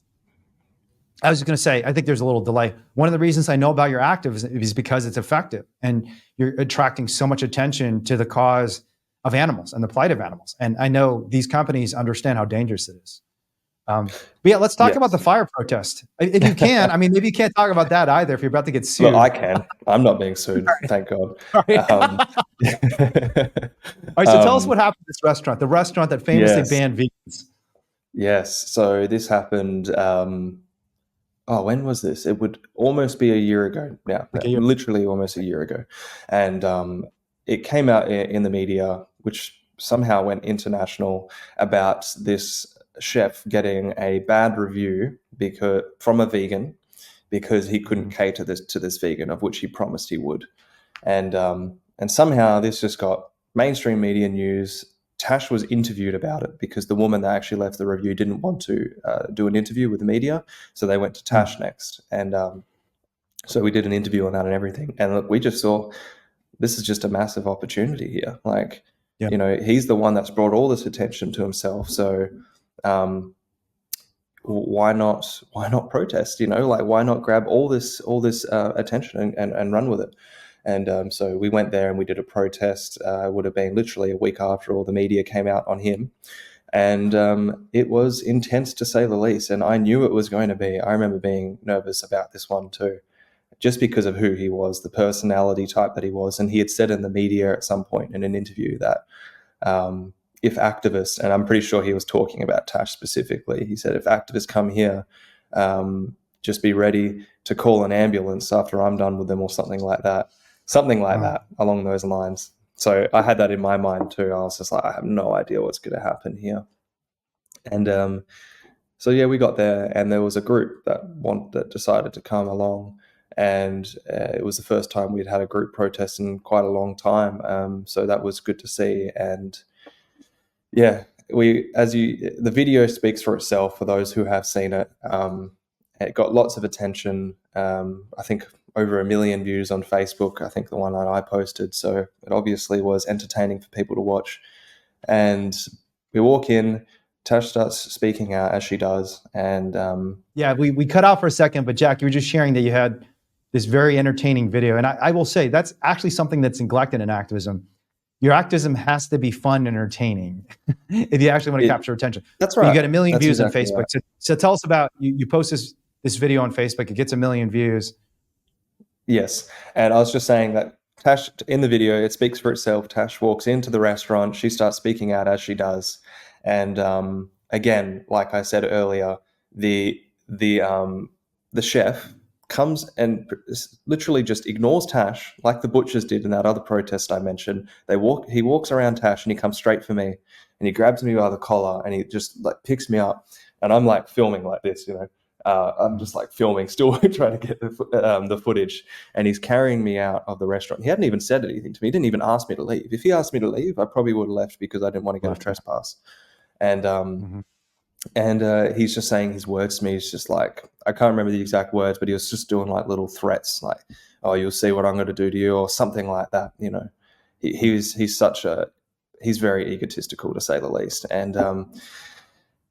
I was just going to say, I think there's a little delay. One of the reasons I know about your activism is because it's effective, and you're attracting so much attention to the cause of animals and the plight of animals. And I know these companies understand how dangerous it is. But yeah, let's talk about the fire protest. If you can, maybe you can't talk about that either if you're about to get sued. Well, I can. I'm not being sued, thank God. All right, so tell us what happened at this restaurant, the restaurant that famously banned vegans. Yes, so this happened, when was this? It would almost be a year ago now, literally almost a year ago. And it came out in the media, which somehow went international, about this chef getting a bad review from a vegan because he couldn't cater to this vegan, of which he promised he would. And somehow this just got mainstream media news. Tash was interviewed about it because the woman that actually left the review didn't want to do an interview with the media, so they went to Tash next. And so we did an interview on that and everything. And look, we just saw this is just a massive opportunity here. He's the one that's brought all this attention to himself. So why not protest? Why not grab all this attention and run with it? And so we went there and we did a protest. It would have been literally a week after all the media came out on him. And it was intense, to say the least. And I knew it was going to be. I remember being nervous about this one too, just because of who he was, the personality type that he was. And he had said in the media at some point in an interview that if activists, and I'm pretty sure he was talking about Tash specifically, he said, if activists come here, just be ready to call an ambulance after I'm done with them, or something like that. Something like that, along those lines. So I had that in my mind too. I was just like, I have no idea what's going to happen here. And so yeah, we got there, and there was a group that decided to come along, and it was the first time we'd had a group protest in quite a long time. So that was good to see. And yeah, the video speaks for itself for those who have seen it. It got lots of attention. I think over 1 million views on Facebook, I think the one that I posted. So it obviously was entertaining for people to watch. And we walk in, Tash starts speaking out as she does. And we cut out for a second, but Jack, you were just sharing that you had this very entertaining video. And I will say that's actually something that's neglected in activism. Your activism has to be fun and entertaining if you actually want to capture attention. That's right. You get 1 million views exactly on Facebook. Right. So tell us about, you post this video on Facebook, it gets 1 million views. Yes. And I was just saying that Tash, in the video, it speaks for itself. Tash walks into the restaurant. She starts speaking out as she does. And again, like I said earlier, the chef comes and literally just ignores Tash, like the butchers did in that other protest I mentioned. He walks around Tash and he comes straight for me, and he grabs me by the collar and he just like picks me up, and I'm like filming like this, I'm just like filming, still trying to get the footage, and he's carrying me out of the restaurant. He hadn't even said anything to me. He didn't even ask me to leave. If he asked me to leave, I probably would have left because I didn't want to get a trespass. And he's just saying his words to me. He's just like, I can't remember the exact words, but he was just doing like little threats, like, "Oh, you'll see what I'm going to do to you," or something like that. He's very egotistical, to say the least. And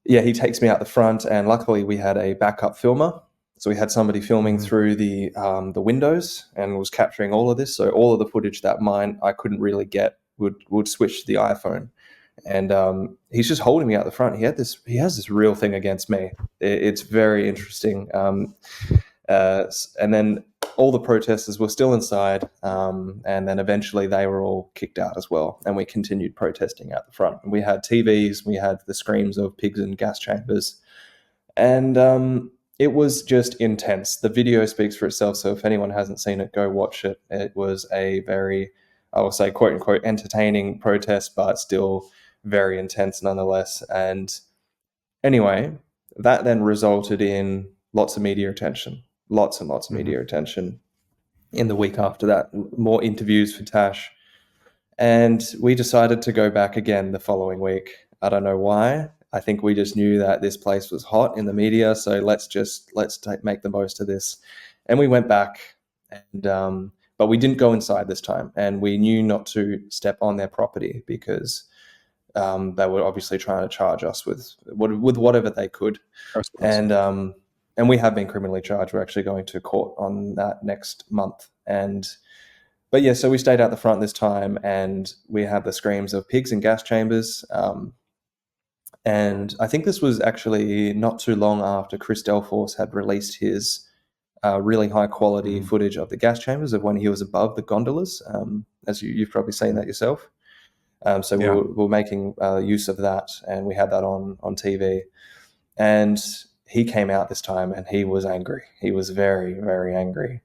he takes me out the front, and luckily we had a backup filmer, so we had somebody filming through the windows and was capturing all of this. So all of the footage that I couldn't really get would switch to the iPhone. and he's just holding me out the front. He has this real thing against me. It's very interesting. And then all the protesters were still inside, and then eventually they were all kicked out as well, and we continued protesting out the front. And we had TVs, we had the screams of pigs in gas chambers, and it was just intense. The video speaks for itself, so if anyone hasn't seen it, go watch it. It was a very, I will say, quote unquote, entertaining protest, but still very intense nonetheless. And anyway, that then resulted in lots of media attention, lots and lots of media attention. In the week after that, more interviews for Tash. And we decided to go back again the following week. I don't know why. I think we just knew that this place was hot in the media, so let's make the most of this. And we went back, and but we didn't go inside this time, and we knew not to step on their property because they were obviously trying to charge us with whatever they could. And we have been criminally charged. We're actually going to court on that next month. But yeah, so we stayed out the front this time, and we had the screams of pigs in gas chambers. And I think this was actually not too long after Chris Delforce had released his really high quality footage of the gas chambers of when he was above the gondolas, as you've probably seen that yourself. So we were making use of that, and we had that on TV. And he came out this time, and he was angry. He was very, very angry.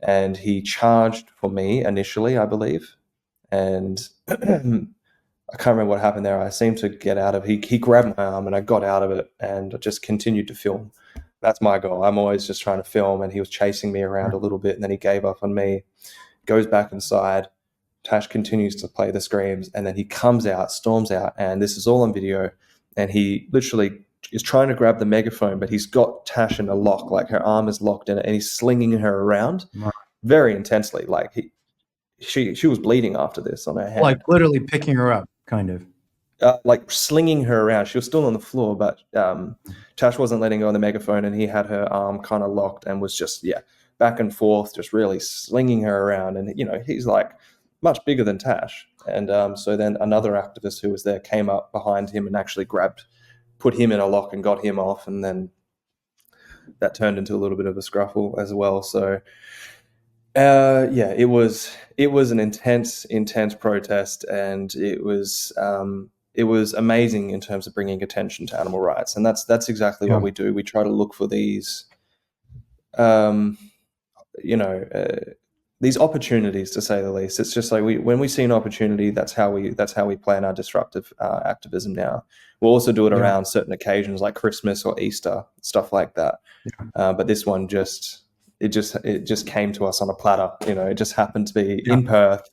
And he charged for me initially, I believe. And I can't remember what happened there. I seemed to get out of. He grabbed my arm, and I got out of it, and I just continued to film. That's my goal. I'm always just trying to film, and he was chasing me around a little bit, and then he gave up on me, goes back inside. Tash continues to play the screams, and then he comes out, storms out, and this is all on video, and he literally is trying to grab the megaphone, but he's got Tash in a lock, like her arm is locked in it, and he's slinging her around very intensely. Like she was bleeding after this on her hand. Like literally picking her up, kind of. Like slinging her around. She was still on the floor, but Tash wasn't letting go of the megaphone, and he had her arm kind of locked and was just, back and forth, just really slinging her around. And, he's like much bigger than Tash. And so then another activist who was there came up behind him and actually put him in a lock and got him off. And then that turned into a little bit of a scruffle as well. So, it was an intense protest, and it was amazing in terms of bringing attention to animal rights. And that's exactly what we do. We try to look for these, these opportunities, to say the least. It's just like when we see an opportunity, that's how we plan our disruptive activism now. We'll also do it around certain occasions like Christmas or Easter, stuff like that. But this one it just came to us on a platter. It just happened to be in Perth,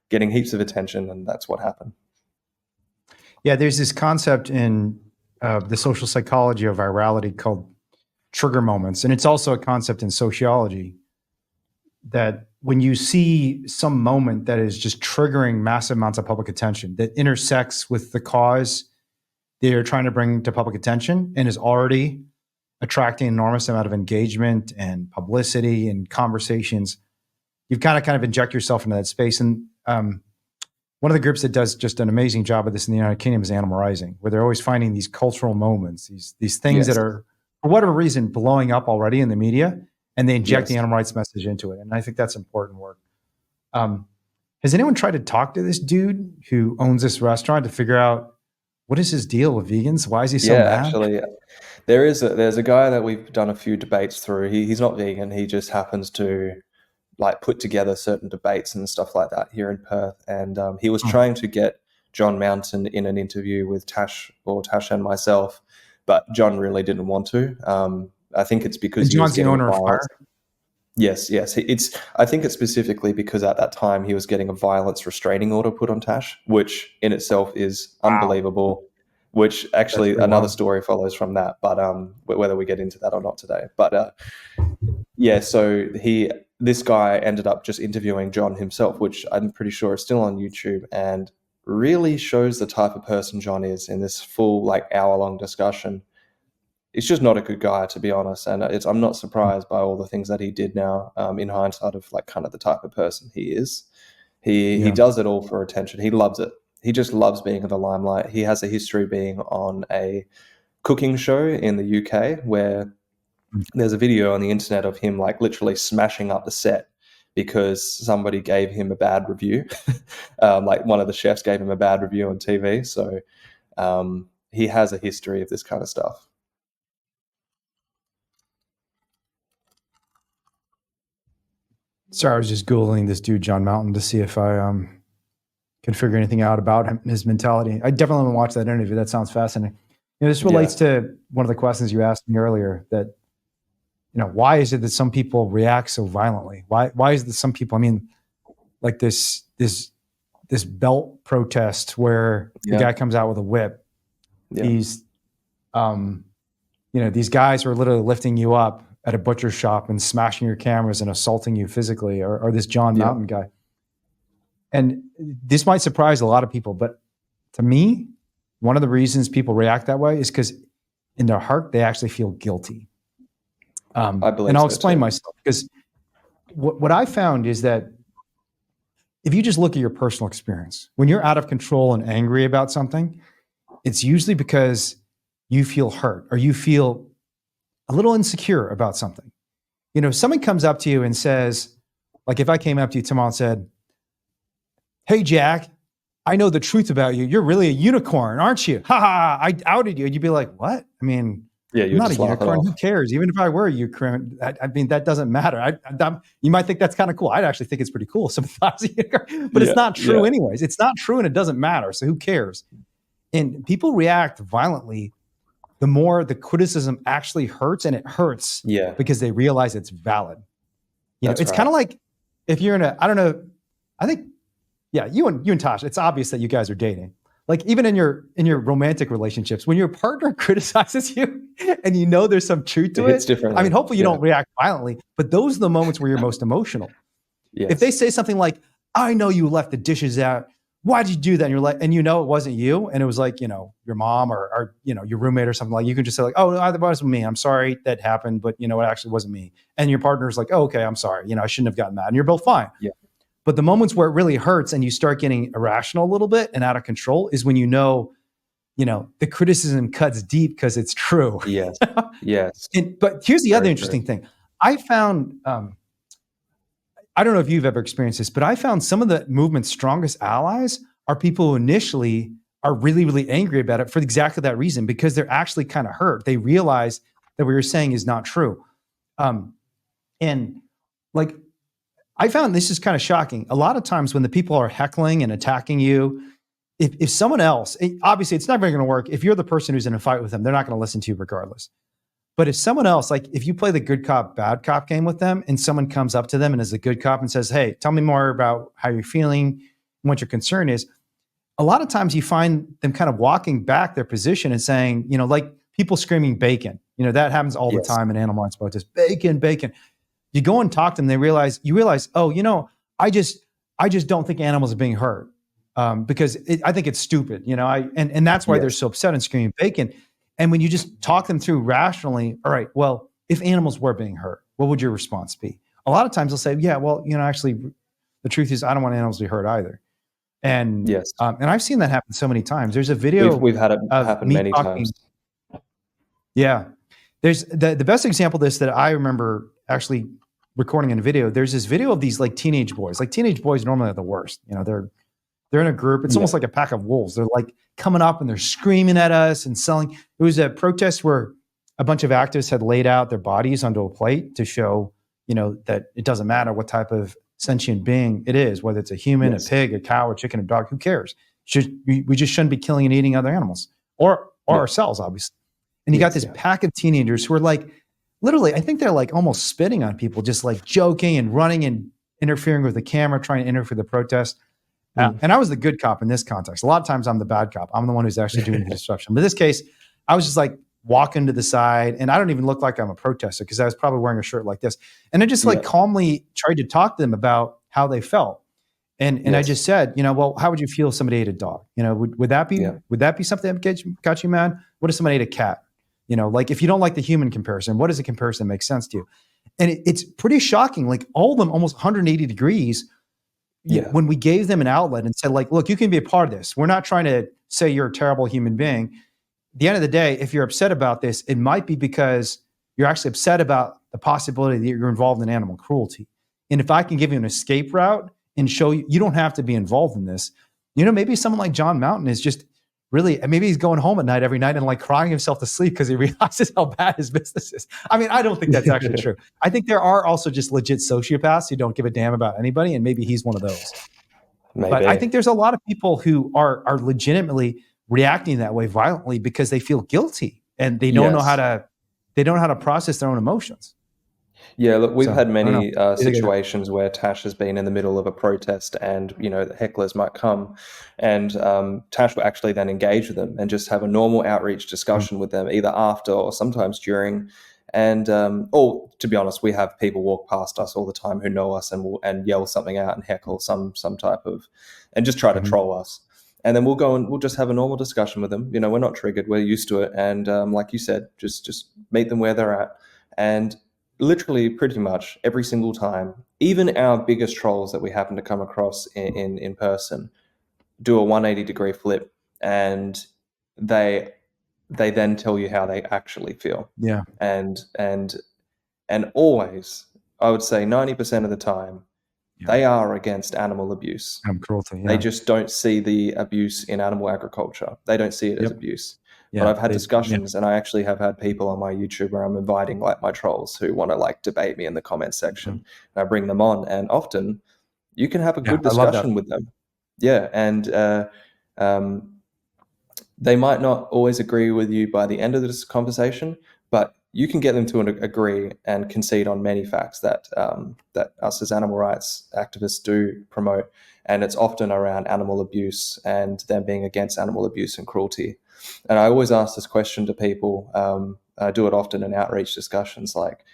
getting heaps of attention, and that's what happened. Yeah, there's this concept in the social psychology of virality called trigger moments. And it's also a concept in sociology that when you see some moment that is just triggering massive amounts of public attention, that intersects with the cause they're trying to bring to public attention and is already attracting an enormous amount of engagement and publicity and conversations, you've kind of inject yourself into that space. And one of the groups that does just an amazing job of this in the United Kingdom is Animal Rising, where they're always finding these cultural moments, these things that are, for whatever reason, blowing up already in the media, and they inject the animal rights message into it. And I think that's important work. Has anyone tried to talk to this dude who owns this restaurant to figure out what is his deal with vegans? Why is he so mad? Actually, there's a guy that we've done a few debates through. He's not vegan. He just happens to put together certain debates and stuff like that here in Perth. And he was trying to get John Mountain in an interview with Tash and myself, but John really didn't want to. I think it's because John's the owner of Fire. Yes. I think it's specifically because at that time he was getting a violence restraining order put on Tash, which in itself is unbelievable. Which actually another story follows from that, but whether we get into that or not today. But so this guy ended up just interviewing John himself, which I'm pretty sure is still on YouTube, and really shows the type of person John is in this full hour-long discussion. He's just not a good guy, to be honest, and I'm not surprised by all the things that he did now in hindsight of kind of the type of person he is. He does it all for attention. He loves it. he just loves being in the limelight. He has a history being on a cooking show in the UK where there's a video on the internet of him like literally smashing up the set because somebody gave him a bad review. Like one of the chefs gave him a bad review on TV. So he has a history of this kind of stuff. Sorry, I was just Googling this dude, John Mountain, to see if I can figure anything out about him, his mentality. I definitely want to watch that interview. That sounds fascinating. This relates to one of the questions you asked me earlier, that, why is it that some people react so violently? Why is it that some people, like this belt protest where the guy comes out with a whip. These, these guys are literally lifting you up at a butcher shop and smashing your cameras and assaulting you physically, or this John Mountain guy. And this might surprise a lot of people, but to me, one of the reasons people react that way is because in their heart, they actually feel guilty. I believe, and I'll explain myself, because what I found is that if you just look at your personal experience, when you're out of control and angry about something, it's usually because you feel hurt or you feel a little insecure about something. If someone comes up to you and says, like if I came up to you tomorrow and said, "Hey, Jack, I know the truth about you. You're really a unicorn, aren't you? Ha ha, I outed you." And you'd be like, "What? I'm not a unicorn. Who cares? Even if I were a unicorn, that doesn't matter." You might think that's kind of cool. I'd actually think it's pretty cool. But it's not true anyways. It's not true and it doesn't matter. So who cares? And people react violently the more the criticism actually hurts, and it hurts because they realize it's valid. It's kind of like if you're in you and Tash, it's obvious that you guys are dating. Like even in your romantic relationships, when your partner criticizes you and there's some truth to it, it's different. Hopefully you don't react violently, but those are the moments where you're most emotional. If they say something like, "I know you left the dishes out. Why'd you do that?" And you're like, and it wasn't you, and it was like, your mom or your roommate or something, like, you can just say like, "Oh, no, it wasn't me. I'm sorry that happened, but it actually wasn't me." And your partner's like, "Oh, okay, I'm sorry. I shouldn't have gotten mad." And you're both fine. But the moments where it really hurts and you start getting irrational a little bit and out of control is when the criticism cuts deep because it's true. Yes. But here's the other interesting thing. I found, I don't know if you've ever experienced this, but I found some of the movement's strongest allies are people who initially are really, really angry about it for exactly that reason, because they're actually kind of hurt. They realize that what you're saying is not true. And like, I found this is kind of shocking. A lot of times when the people are heckling and attacking you, if someone else, obviously it's never going to work. If you're the person who's in a fight with them, they're not going to listen to you regardless. But if someone else, like if you play the good cop, bad cop game with them and someone comes up to them and is a good cop and says, "Hey, tell me more about how you're feeling and what your concern is," a lot of times you find them kind of walking back their position and saying, like people screaming bacon. That happens all the time in animal rights protests. Bacon, bacon. You go and talk to them, you realize, "Oh, I just don't think animals are being hurt because I think it's stupid, and that's why they're so upset and screaming bacon." And when you just talk them through rationally, all right, well, if animals were being hurt, what would your response be? A lot of times they'll say, "Yeah, well, actually, the truth is I don't want animals to be hurt either." And and I've seen that happen so many times. There's a video we've had it happen many times. Yeah, there's the best example of this that I remember actually recording in a video. There's this video of these like teenage boys. Like teenage boys normally are the worst. They're in a group. It's almost like a pack of wolves. They're like coming up and they're screaming at us and selling. It was a protest where a bunch of activists had laid out their bodies onto a plate to show, that it doesn't matter what type of sentient being it is, whether it's a human, a pig, a cow, a chicken, a dog, who cares? We just shouldn't be killing and eating other animals or ourselves, obviously. And you got this pack of teenagers who are like, literally, I think they're like almost spitting on people, just like joking and running and interfering with the camera, trying to interfere with the protest. And I was the good cop in this context. A lot of times I'm the bad cop. I'm the one who's actually doing the disruption. But in this case, I was just like walking to the side, and I don't even look like I'm a protester because I was probably wearing a shirt like this. And I just like calmly tried to talk to them about how they felt. And I just said, well, how would you feel if somebody ate a dog? Would that be something that got you mad? What if somebody ate a cat? Like if you don't like the human comparison, what is a comparison that makes sense to you? And it's pretty shocking. Like all of them, almost 180 degrees, when we gave them an outlet and said, like, look, you can be a part of this. We're not trying to say you're a terrible human being. At the end of the day, if you're upset about this, it might be because you're actually upset about the possibility that you're involved in animal cruelty. And if I can give you an escape route and show you, you don't have to be involved in this. Maybe someone like John Mountain is just really, maybe he's going home at night every night and like crying himself to sleep because he realizes how bad his business is. I mean, I don't think that's actually true. I think there are also just legit sociopaths who don't give a damn about anybody, and maybe he's one of those. Maybe. But I think there's a lot of people who are legitimately reacting that way violently because they feel guilty and they don't know how to process their own emotions. Yeah, look, we've had many situations where Tash has been in the middle of a protest and, the hecklers might come, and Tash will actually then engage with them and just have a normal outreach discussion with them, either after or sometimes during. And, or to be honest, we have people walk past us all the time who know us and yell something out and heckle some type of, and just try to troll us. And then we'll go and we'll just have a normal discussion with them. We're not triggered. We're used to it. And like you said, just meet them where they're at. And literally pretty much every single time, even our biggest trolls that we happen to come across in person do a 180-degree flip, and they then tell you how they actually feel. Yeah. And always, I would say 90% of the time, they are against animal abuse. Animal cruelty. Yeah. They just don't see the abuse in animal agriculture. They don't see it as abuse. Yeah, but I've had discussions, and I actually have had people on my YouTube where I'm inviting like my trolls who want to like debate me in the comment section. And I bring them on, and often you can have a good discussion with them. Yeah, and they might not always agree with you by the end of this conversation, but you can get them to agree and concede on many facts that that us as animal rights activists do promote, and it's often around animal abuse and them being against animal abuse and cruelty. And I always ask this question to people. I do it often in outreach discussions, like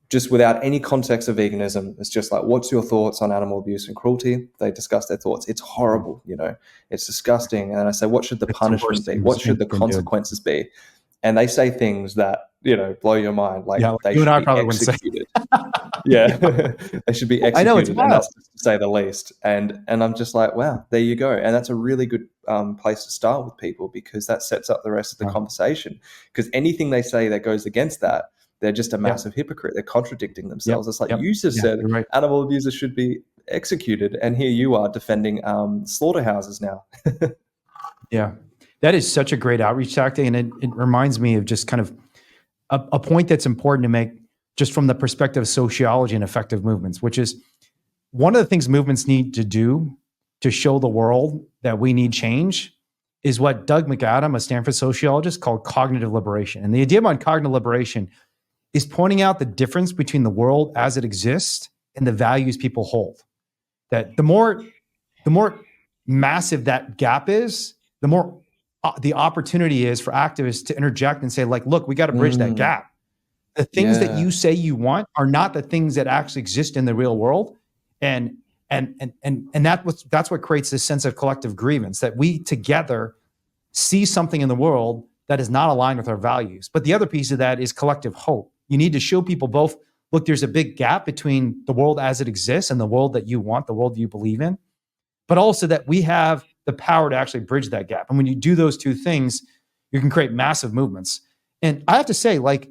just without any context of veganism. It's just like, what's your thoughts on animal abuse and cruelty? They discuss their thoughts. It's horrible, it's disgusting. And I say, what should the punishment be? What should the consequences be? And they say things that, blow your mind. Like they should be executed. Yeah, they should be executed. I know, it's wild. And that's to say the least. And I'm just like, wow, there you go. And that's a really good place to start with people, because that sets up the rest of the conversation. Because anything they say that goes against that, they're just a massive hypocrite. They're contradicting themselves. It's like you just said animal abusers should be executed, and here you are defending slaughterhouses now. Yeah, that is such a great outreach tactic, and it reminds me of just kind of a point that's important to make just from the perspective of sociology and effective movements, which is one of the things movements need to do to show the world that we need change is what Doug McAdam, a Stanford sociologist, called cognitive liberation. And the idea behind cognitive liberation is pointing out the difference between the world as it exists and the values people hold. That the more massive that gap is, the more the opportunity is for activists to interject and say, like, look, we got to bridge that gap. The things that you say you want are not the things that actually exist in the real world. And that's what creates this sense of collective grievance, that we together see something in the world that is not aligned with our values. But the other piece of that is collective hope. You need to show people both, look, there's a big gap between the world as it exists and the world that you want, the world that you believe in, but also that we have the power to actually bridge that gap. And when you do those two things, you can create massive movements. And I have to say, like,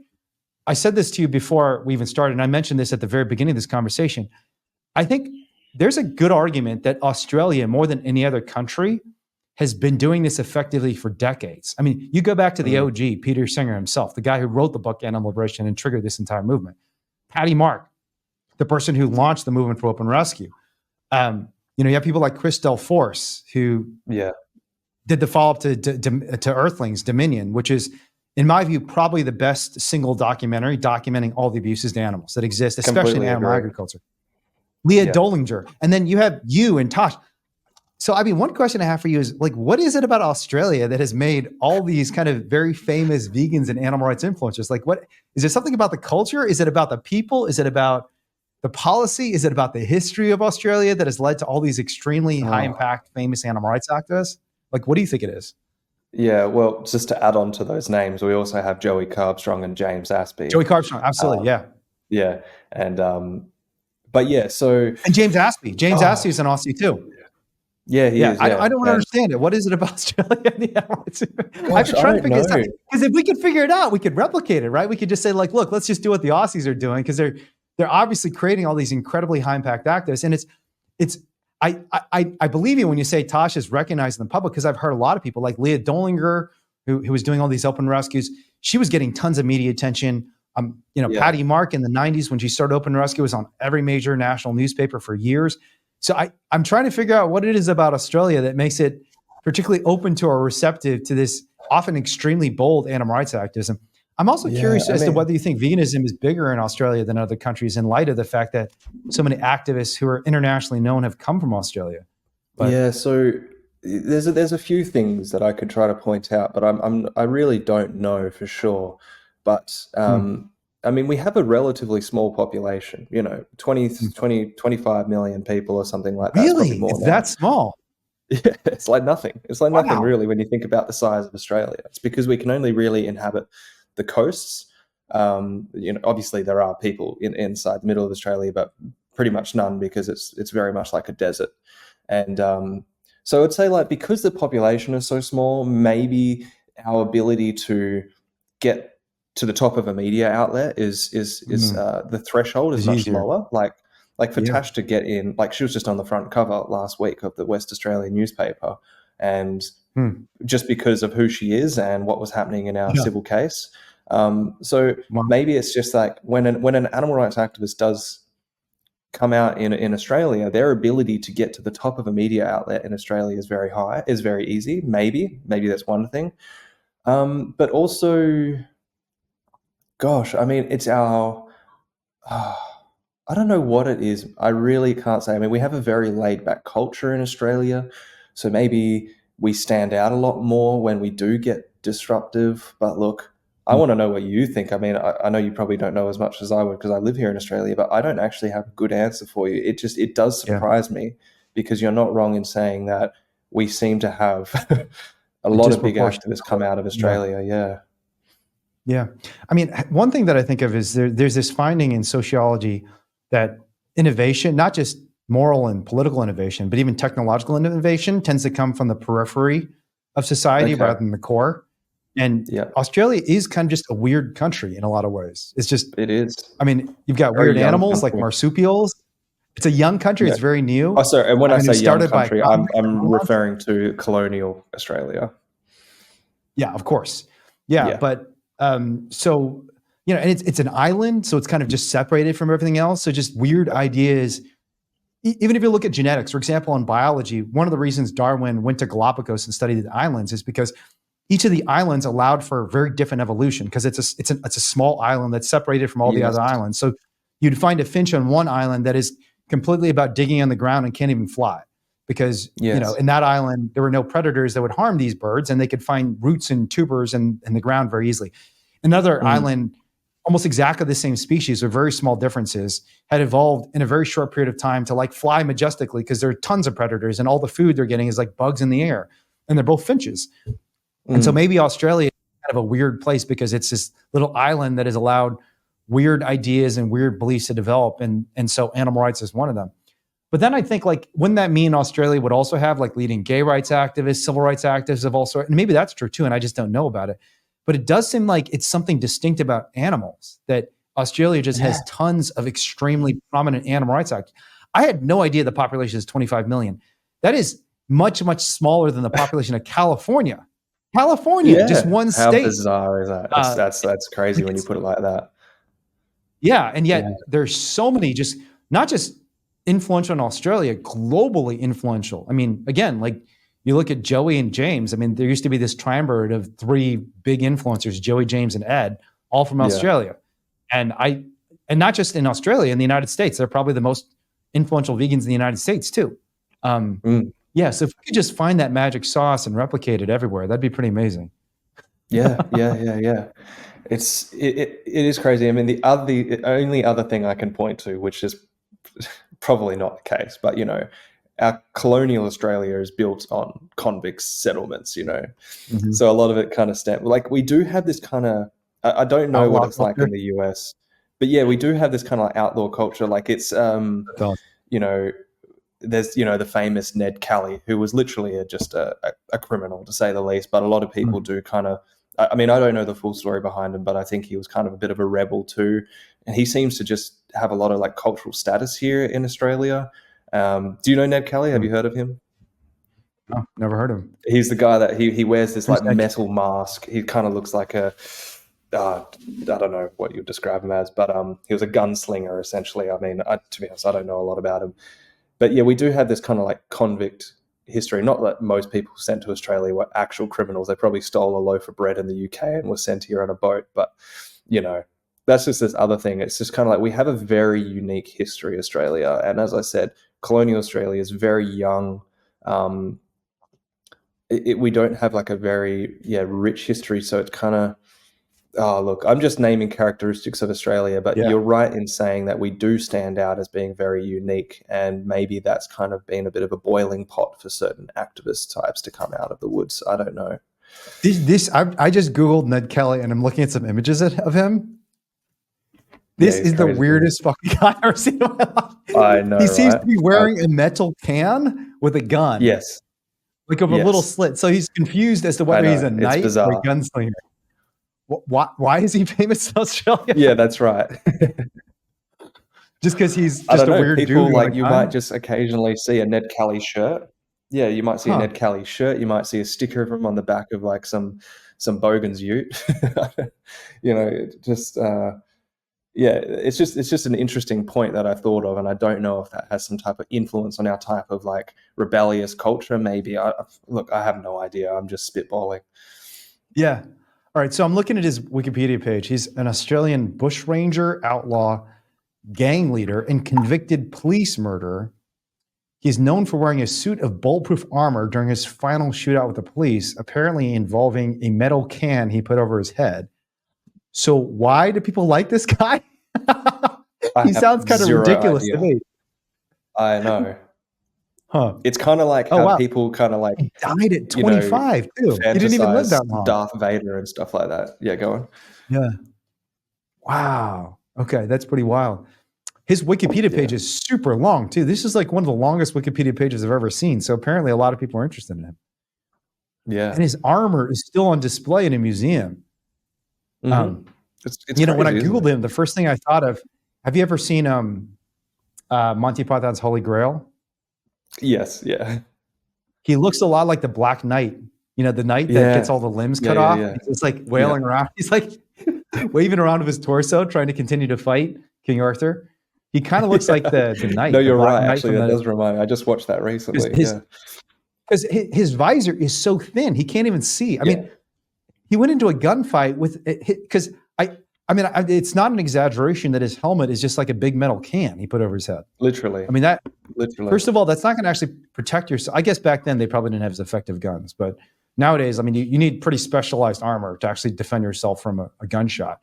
I said this to you before we even started, and I mentioned this at the very beginning of this conversation. I think there's a good argument that Australia, more than any other country, has been doing this effectively for decades. I mean, you go back to the OG, Peter Hsiung himself, the guy who wrote the book Animal Liberation and triggered this entire movement. Patty Mark, the person who launched the movement for open rescue. You have people like Chris Del Force, who did the follow-up to Earthlings, Dominion, which is, in my view, probably the best single documentary documenting all the abuses to animals that exist, especially in animal agriculture. Leah Dolinger. And then you have you and Tash. So, I mean, one question I have for you is, like, what is it about Australia that has made all these kind of very famous vegans and animal rights influencers? Like, what is there something about the culture? Is it about the people? Is it about the policy? Is it about the history of Australia that has led to all these extremely high impact, famous animal rights activists? Like, what do you think it is? Yeah, well, just to add on to those names, we also have Joey Carbstrong and James Aspey. Joey Carbstrong, absolutely, Yeah, and but yeah, so And James Aspey is an Aussie too. yeah, he is. I don't And understand it. What is it about Australia and the animals? I've gosh, been I trying to don't figure this out know. because if we could figure it out, we could replicate it, right? We could just say like, look, let's just do what the Aussies are doing because they're obviously creating all these incredibly high impact activists, and it's I believe you when you say Tash is recognized in the public because I've heard a lot of people like Leah Dolinger who was doing all these open rescues. She was getting tons of media attention. Yeah. Patty Mark in the 90s when she started Open Rescue was on every major national newspaper for years. So I'm trying to figure out what it is about Australia that makes it particularly open to or receptive to this often extremely bold animal rights activism. I'm also curious as to whether you think veganism is bigger in Australia than other countries in light of the fact that so many activists who are internationally known have come from Australia. But, yeah, so there's a few things that I could try to point out, but I really don't know for sure. But I mean, we have a relatively small population, 25 million people or something like that. Really? It's probably more It's now. that small? Yeah, it's like nothing. It's like nothing Wow. really when you think about the size of Australia. It's because we can only really inhabit the coasts. Obviously there are people inside the middle of Australia, but pretty much none because it's very much like a desert. And so I'd say like because the population is so small, maybe our ability to get to the top of a media outlet is the threshold is much easier. lower. Like for Tash to get in, like she was just on the front cover last week of the West Australian newspaper, and just because of who she is and what was happening in our civil case. So maybe it's just like when an animal rights activist does come out in Australia, their ability to get to the top of a media outlet in Australia is very high, is very easy. Maybe that's one thing. But also, gosh, I mean, it's our, I don't know what it is. I really can't say. I mean, we have a very laid back culture in Australia. So maybe we stand out a lot more when we do get disruptive. But look, I want to know what you think. I mean, I know you probably don't know as much as I would because I live here in Australia, but I don't actually have a good answer for you. It does surprise me because you're not wrong in saying that we seem to have a lot of big activists come out of Australia. Yeah. I mean, one thing that I think of is there's this finding in sociology that innovation, not just moral and political innovation, but even technological innovation tends to come from the periphery of society rather than the core. And Australia is kind of just a weird country in a lot of ways. It is. I mean, you've got weird animals like marsupials. It's a young country. It's very new. Oh, sorry. And when I say young country, I'm referring to colonial Australia. Yeah, of course. Yeah. But so, and it's an island, so it's kind of just separated from everything else. So just weird ideas. Even if you look at genetics, for example, in biology, one of the reasons Darwin went to Galapagos and studied the islands is because each of the islands allowed for very different evolution because it's a small island that's separated from all the other islands. So you'd find a finch on one island that is completely about digging on the ground and can't even fly because in that island there were no predators that would harm these birds and they could find roots and tubers in the ground very easily. Another island, almost exactly the same species with very small differences, had evolved in a very short period of time to like fly majestically because there are tons of predators and all the food they're getting is like bugs in the air, and they're both finches. And so maybe Australia is kind of a weird place because it's this little island that has allowed weird ideas and weird beliefs to develop. And so animal rights is one of them. But then I think like, wouldn't that mean Australia would also have like leading gay rights activists, civil rights activists of all sorts? And maybe that's true too. And I just don't know about it. But it does seem like it's something distinct about animals that Australia just has tons of extremely prominent animal rights activists. I had no idea the population is 25 million. That is much, much smaller than the population of California. Just one state. How bizarre is that? That's crazy when you put it like that. Yeah, and yet there's so many just not just influential in Australia, globally influential. I mean, again, like you look at Joey and James. I mean, there used to be this triumvirate of three big influencers: Joey, James, and Ed, all from Australia. And not just in Australia, in the United States, they're probably the most influential vegans in the United States too. Yeah, so if we could just find that magic sauce and replicate it everywhere, that'd be pretty amazing. Yeah. It is crazy. I mean, the only other thing I can point to, which is probably not the case, but our colonial Australia is built on convict settlements. So a lot of it kind of like we do have this kind of. I don't know what it's like in the US. but yeah, we do have this kind of like outlaw culture. Like it's, That's awesome. you know, there's, the famous Ned Kelly, who was literally just a criminal, to say the least. But a lot of people do kind of, I mean, I don't know the full story behind him, but I think he was kind of a bit of a rebel too. And he seems to just have a lot of like cultural status here in Australia. Do you know Ned Kelly? Have you heard of him? Oh, never heard of him. He's the guy that he wears this like Ned metal mask. He kind of looks like a, I don't know what you would describe him as, but he was a gunslinger essentially. I mean, to be honest, I don't know a lot about him. But yeah, we do have this kind of like convict history. Not that most people sent to Australia were actual criminals. They probably stole a loaf of bread in the UK and were sent here on a boat. But, that's just this other thing. It's just kind of like we have a very unique history, Australia. And as I said, colonial Australia is very young. We don't have like a very rich history. So it's kind of, look, I'm just naming characteristics of Australia, but you're right in saying that we do stand out as being very unique, and maybe that's kind of been a bit of a boiling pot for certain activist types to come out of the woods. I don't know. I just Googled Ned Kelly and I'm looking at some images of him. This is the weirdest fucking guy I've ever seen in my life. I know, He seems to be wearing a metal can with a gun. Yes. Like of a little slit. So he's confused as to whether he's a knight or a gunslinger. Why is he famous in Australia? Yeah, that's right. Just because he's just a weird people dude. Like you might just occasionally see a Ned Kelly shirt. Yeah, you might see a Ned Kelly shirt. You might see a sticker of him on the back of like some Bogan's ute. It's just an interesting point that I thought of, and I don't know if that has some type of influence on our type of like rebellious culture. Maybe. I have no idea. I'm just spitballing. Yeah. All right, so I'm looking at his Wikipedia page. He's an Australian bushranger, outlaw, gang leader, and convicted police murderer. He's known for wearing a suit of bulletproof armor during his final shootout with the police, apparently involving a metal can he put over his head. So why do people like this guy? He sounds kind of ridiculous to me. I know. It's kind of like how people kind of like... He died at 25, too. He didn't even live that long. Darth Vader and stuff like that. Yeah, go on. Yeah. Wow. Okay, that's pretty wild. His Wikipedia page is super long, too. This is like one of the longest Wikipedia pages I've ever seen. So apparently a lot of people are interested in him. Yeah. And his armor is still on display in a museum. Mm-hmm. It's crazy, when I Googled him, the first thing I thought of, have you ever seen Monty Python's Holy Grail? Yes, yeah. He looks a lot like the Black Knight, the knight that gets all the limbs cut off. Yeah. He's like wailing around. He's like waving around with his torso, trying to continue to fight King Arthur. He kind of looks like the knight. No, you're right. Actually, that does remind me. I just watched that recently. Because his visor is so thin, he can't even see. I mean, he went into a gunfight with, because it's not an exaggeration that his helmet is just like a big metal can he put over his head. Literally. I mean, first of all, that's not going to actually protect yourself. I guess back then they probably didn't have as effective guns, but nowadays, I mean, you need pretty specialized armor to actually defend yourself from a gunshot.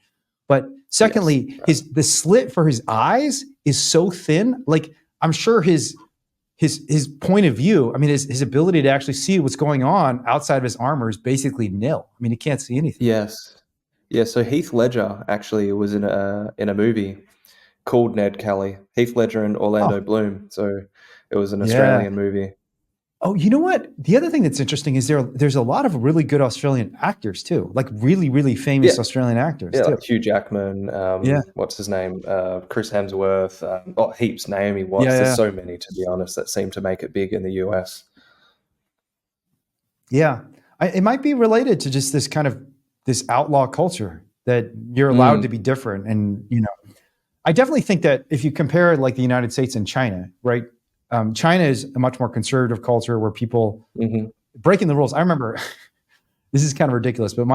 But secondly, the slit for his eyes is so thin. Like, I'm sure his point of view, I mean, his ability to actually see what's going on outside of his armor is basically nil. I mean, he can't see anything. Yes. Yeah, so Heath Ledger actually was in a movie called Ned Kelly. Heath Ledger and Orlando Bloom. So it was an Australian movie. Oh, you know what? The other thing that's interesting is there's a lot of really good Australian actors too, like really, really famous Australian actors. Yeah, too. like Hugh Jackman. What's his name? Chris Hemsworth. Heaps. Naomi Watts. There's so many, to be honest, that seem to make it big in the US. Yeah, it might be related to just this kind of this outlaw culture that you're allowed to be different. And, I definitely think that if you compare like the United States and China, right? China is a much more conservative culture where people breaking the rules. I remember this is kind of ridiculous, but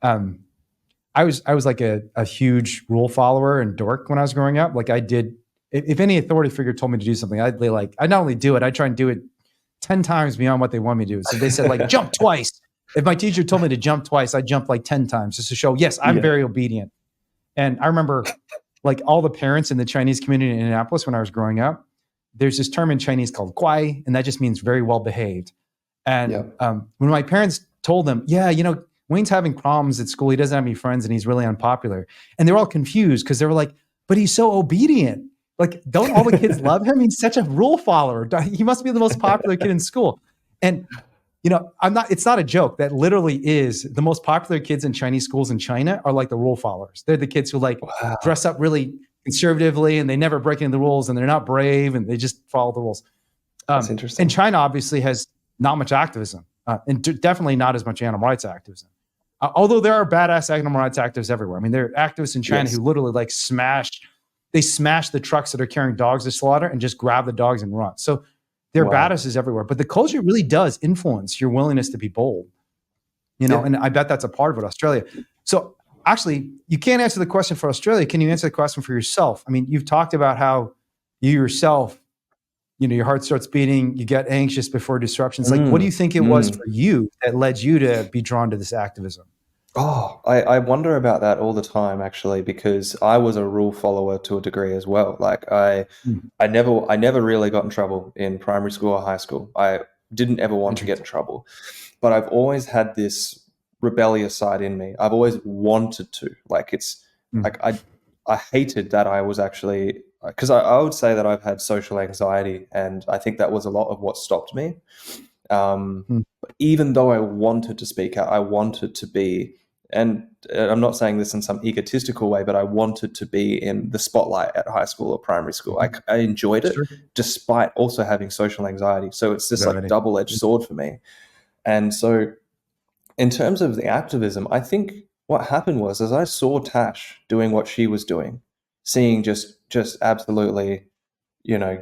I was like a huge rule follower and dork when I was growing up. Like I did, if any authority figure told me to do something, I'd not only do it, I'd try and do it 10 times beyond what they want me to do. So they said like jump twice. If my teacher told me to jump twice, I jumped like 10 times just to show, yes, I'm very obedient. And I remember like all the parents in the Chinese community in Indianapolis when I was growing up, there's this term in Chinese called guai, and that just means very well behaved. And when my parents told them, Wayne's having problems at school. He doesn't have any friends and he's really unpopular. And they're all confused because they were like, but he's so obedient. Like, don't all the kids love him? He's such a rule follower. He must be the most popular kid in school. And, it's not a joke. That literally is the most popular kids in Chinese schools in China are like the rule followers. They're the kids who dress up really conservatively and they never break any of the rules and they're not brave and they just follow the rules. That's interesting. And China obviously has not much activism and definitely not as much animal rights activism. Although there are badass animal rights activists everywhere. I mean, there are activists in China who literally smash the trucks that are carrying dogs to slaughter and just grab the dogs and run. So there are badasses everywhere. But the culture really does influence your willingness to be bold. And I bet that's a part of it, Australia. So actually, you can't answer the question for Australia. Can you answer the question for yourself? I mean, you've talked about how you yourself, your heart starts beating, you get anxious before disruptions. Like, what do you think it was for you that led you to be drawn to this activism? Oh, I wonder about that all the time, actually, because I was a rule follower to a degree as well. Like I never really got in trouble in primary school or high school. I didn't ever want to get in trouble, but I've always had this rebellious side in me. I've always wanted to. Like I hated that I was actually, because I would say that I've had social anxiety, and I think that was a lot of what stopped me. But even though I wanted to speak out, I wanted to be, and I'm not saying this in some egotistical way, but I wanted to be in the spotlight at high school or primary school. I enjoyed it despite also having social anxiety. So it's this double-edged sword for me. And so in terms of the activism, I think what happened was, as I saw Tash doing what she was doing, seeing just absolutely,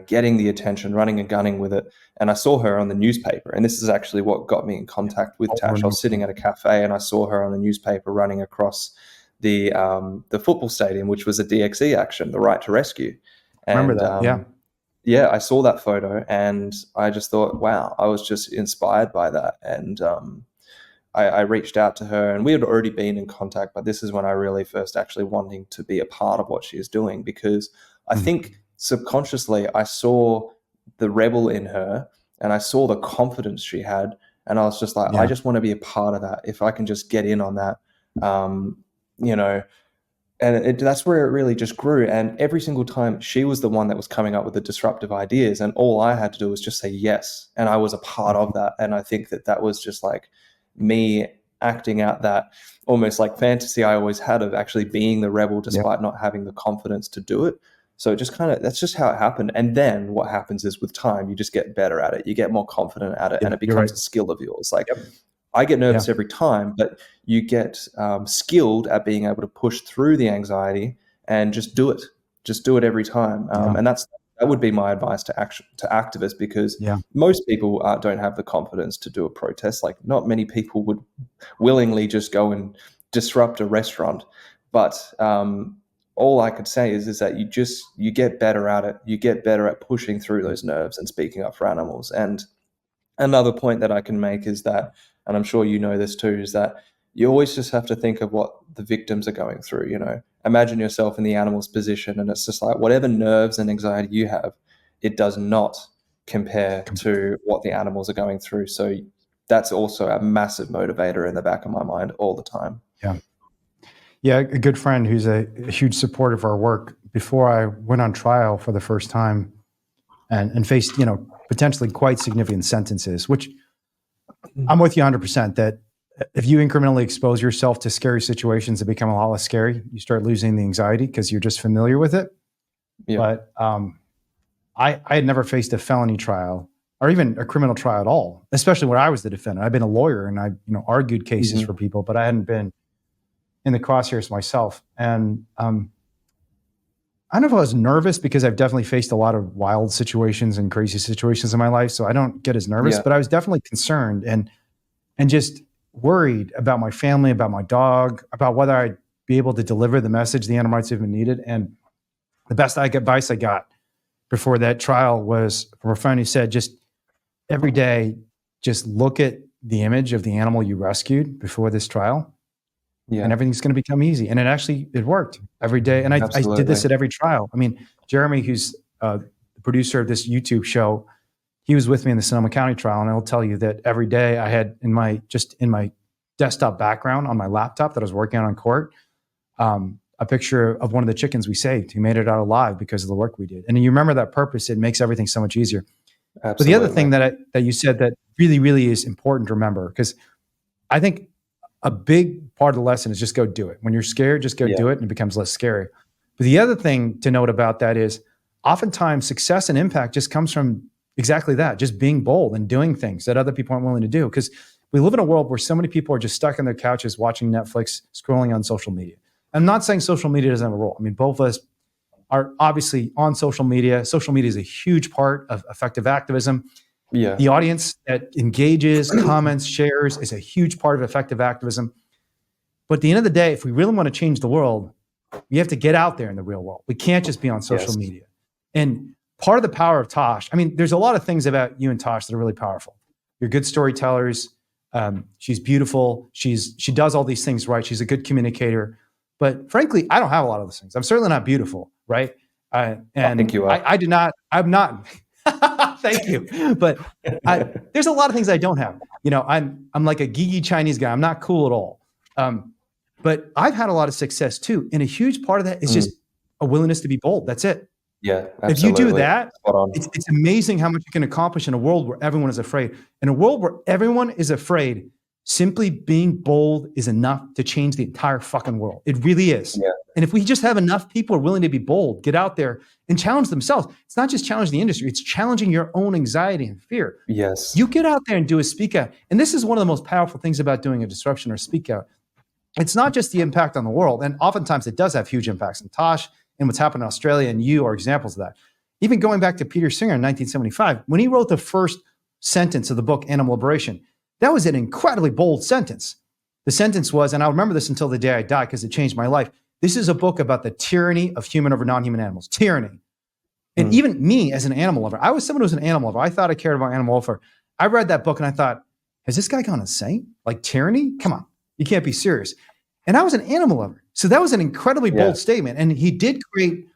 getting the attention, running and gunning with it. And I saw her on the newspaper. And this is actually what got me in contact with Tash. I was sitting at a cafe and I saw her on the newspaper running across the football stadium, which was a DXE action, the Right to Rescue. And, remember that, yeah, I saw that photo and I just thought, wow, I was just inspired by that. And I reached out to her, and we had already been in contact, but this is when I really first actually wanting to be a part of what she is doing, because I think subconsciously I saw the rebel in her and I saw the confidence she had, and I was just like, I just want to be a part of that. If I can just get in on that, and that's where it really just grew. And every single time she was the one that was coming up with the disruptive ideas, and all I had to do was just say yes. And I was a part of that. And I think that was just like me acting out that almost like fantasy I always had of actually being the rebel despite not having the confidence to do it. So just that's just how it happened. And then what happens is with time, you just get better at it. You get more confident at it, and it becomes a skill of yours. Like I get nervous every time, but you get skilled at being able to push through the anxiety and just do it. Just do it every time. And that would be my advice to activists, because most people don't have the confidence to do a protest. Like not many people would willingly just go and disrupt a restaurant. But all I could say is that you get better at it. You get better at pushing through those nerves and speaking up for animals. And another point that I can make is that, and I'm sure you know this too, is that you always just have to think of what the victims are going through. Imagine yourself in the animal's position, and it's just like whatever nerves and anxiety you have, it does not compare to what the animals are going through. So that's also a massive motivator in the back of my mind all the time. Yeah, a good friend who's a huge supporter of our work, before I went on trial for the first time and faced, potentially quite significant sentences, which I'm with you 100% that if you incrementally expose yourself to scary situations, it become a lot less scary. You start losing the anxiety because you're just familiar with it. But I had never faced a felony trial or even a criminal trial at all, especially when I was the defendant. I've been a lawyer and I argued cases for people, but I hadn't been in the crosshairs myself. And I don't know if I was nervous, because I've definitely faced a lot of wild situations and crazy situations in my life, so I don't get as nervous, but I was definitely concerned and just worried about my family, about my dog, about whether I'd be able to deliver the message the animal rights movement needed. And the best advice I got before that trial was from a friend who said, just every day, just look at the image of the animal you rescued before this trial, and everything's going to become easy. And it worked every day. And I did this at every trial. I mean, Jeremy, who's the producer of this YouTube show, he was with me in the Sonoma County trial, and I'll tell you that every day I had in my desktop background on my laptop that I was working on court, a picture of one of the chickens we saved who made it out alive because of the work we did. And you remember that purpose, it makes everything so much easier. Absolutely. But the other thing that you said that really, really is important to remember, because I think a big part of the lesson is just go do it. When you're scared, just go do it, and it becomes less scary. But the other thing to note about that is oftentimes success and impact just comes from exactly that, just being bold and doing things that other people aren't willing to do. Because we live in a world where so many people are just stuck on their couches watching Netflix, scrolling on social media. I'm not saying social media doesn't have a role. I mean, both of us are obviously on social media. Social media is a huge part of effective activism. Yeah. The audience that engages, comments, shares is a huge part of effective activism. But at the end of the day, if we really want to change the world, we have to get out there in the real world. We can't just be on social media. And part of the power of Tash, I mean, there's a lot of things about you and Tash that are really powerful. You're good storytellers. She's beautiful. She does all these things right. She's a good communicator. But frankly, I don't have a lot of those things. I'm certainly not beautiful, right? And I think you are. I'm not. Thank you. But there's a lot of things I don't have. You know, I'm like a geeky Chinese guy. I'm not cool at all. But I've had a lot of success too. And a huge part of that is just a willingness to be bold. That's it. Yeah, absolutely. If you do that, it's amazing how much you can accomplish in a world where everyone is afraid. In a world where everyone is afraid, simply being bold is enough to change the entire fucking world. It really is. Yeah. And if we just have enough people who are willing to be bold, get out there and challenge themselves. It's not just challenging the industry, it's challenging your own anxiety and fear. Yes. You get out there and do a speak out. And this is one of the most powerful things about doing a disruption or speak out. It's not just the impact on the world. And oftentimes it does have huge impacts. And Tash and what's happened in Australia and you are examples of that. Even going back to Peter Singer in 1975, when he wrote the first sentence of the book, Animal Liberation, that was an incredibly bold sentence. The sentence was, and I'll remember this until the day I die because it changed my life. This is a book about the tyranny of human over non-human animals. Tyranny. And even me as an animal lover, I was someone who was an animal lover. I thought I cared about animal welfare. I read that book and I thought, has this guy gone insane? Like tyranny? Come on, you can't be serious. And I was an animal lover. So that was an incredibly bold statement. And he did create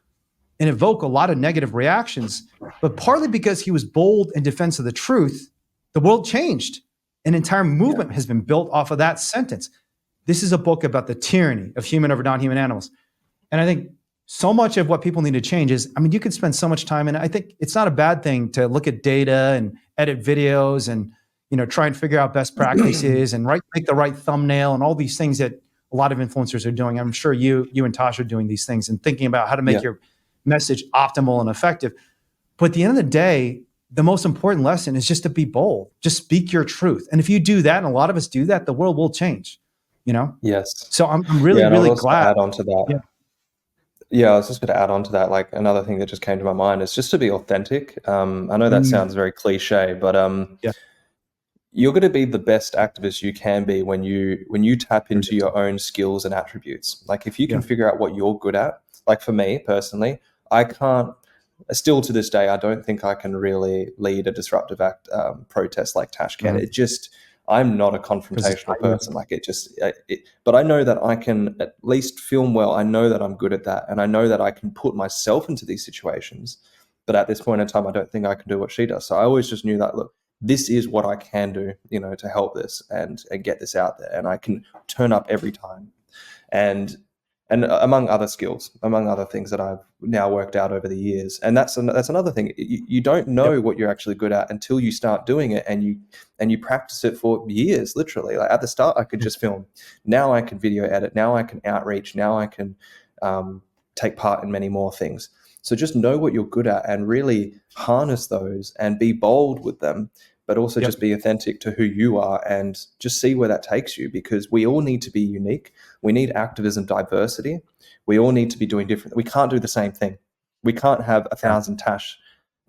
and evoke a lot of negative reactions, but partly because he was bold in defense of the truth, the world changed. An entire movement has been built off of that sentence. This is a book about the tyranny of human over non-human animals. And I think so much of what people need to change is, I mean, you could spend so much time, and I think it's not a bad thing to look at data and edit videos and, you know, try and figure out best practices and make the right thumbnail and all these things that a lot of influencers are doing. I'm sure you and Tash are doing these things and thinking about how to make your message optimal and effective. But at the end of the day, the most important lesson is just to be bold. Just speak your truth. And if you do that, and a lot of us do that, the world will change, you know? Yes. So I'm really, really glad. Add on to that. Yeah, I was just going to add on to that. Like another thing that just came to my mind is just to be authentic. I know that sounds very cliche, but you're going to be the best activist you can be when you tap into your own skills and attributes. Like if you can figure out what you're good at, like for me personally, I can't, still to this day, I don't think I can really lead a disruptive protest like Tash can. It just, I'm not a confrontational person. Like but I know that I can at least film well. I know that I'm good at that. And I know that I can put myself into these situations. But at this point in time, I don't think I can do what she does. So I always just knew that, look, this is what I can do, you know, to help this and get this out there. And I can turn up every time. And among other skills, among other things that I've now worked out over the years. And that's another thing. You don't know what you're actually good at until you start doing it and you practice it for years, literally. Like at the start, I could just film. Now I can video edit. Now I can outreach. Now I can take part in many more things. So just know what you're good at and really harness those and be bold with them, but also just be authentic to who you are and just see where that takes you, because we all need to be unique. We need activism diversity. We all need to be doing different. We can't do the same thing. We can't have 1,000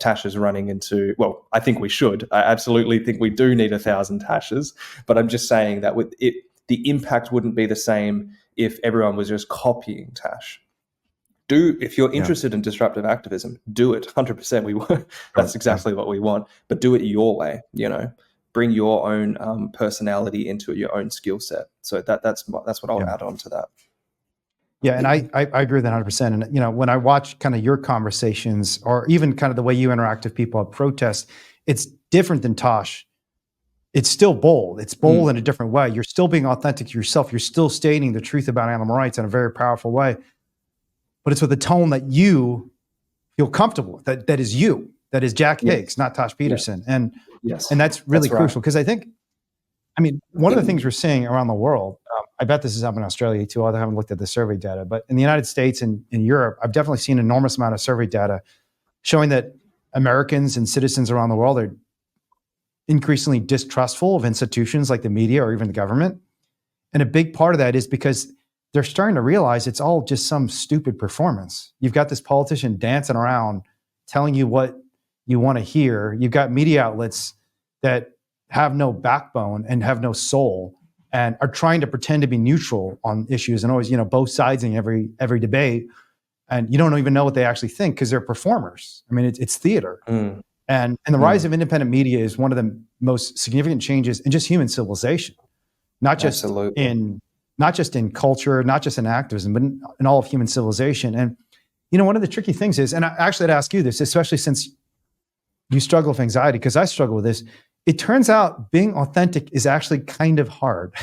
Tashes running into, well, I think we should. I absolutely think we do need 1,000 Tashes, but I'm just saying that with it, the impact wouldn't be the same if everyone was just copying Tash. If you're interested in disruptive activism, do it 100%. That's exactly what we want, but do it your way, you know, bring your own personality into it, your own skill set. So that's what I'll add on to that. Yeah. And I agree with that 100%. And, you know, when I watch kind of your conversations or even kind of the way you interact with people at protests, it's different than Tash it's still bold. It's bold in a different way. You're still being authentic to yourself. You're still stating the truth about animal rights in a very powerful way, but it's with a tone that you feel comfortable with, that is you, that is Jack Higgs, not Tash Peterson. And that's really crucial, because I think, I mean, one of the things we're seeing around the world, I bet this is up in Australia too, although I haven't looked at the survey data, but in the United States and in Europe, I've definitely seen an enormous amount of survey data showing that Americans and citizens around the world are increasingly distrustful of institutions like the media or even the government. And a big part of that is because they're starting to realize it's all just some stupid performance. You've got this politician dancing around telling you what you want to hear. You've got media outlets that have no backbone and have no soul and are trying to pretend to be neutral on issues and always, both sides in every debate. And you don't even know what they actually think because they're performers. I mean, it's theater. And the rise of independent media is one of the most significant changes in just human civilization, not just in culture, not just in activism, but in all of human civilization. And one of the tricky things is, and I actually had to ask you this, especially since you struggle with anxiety, because I struggle with this. It turns out being authentic is actually kind of hard,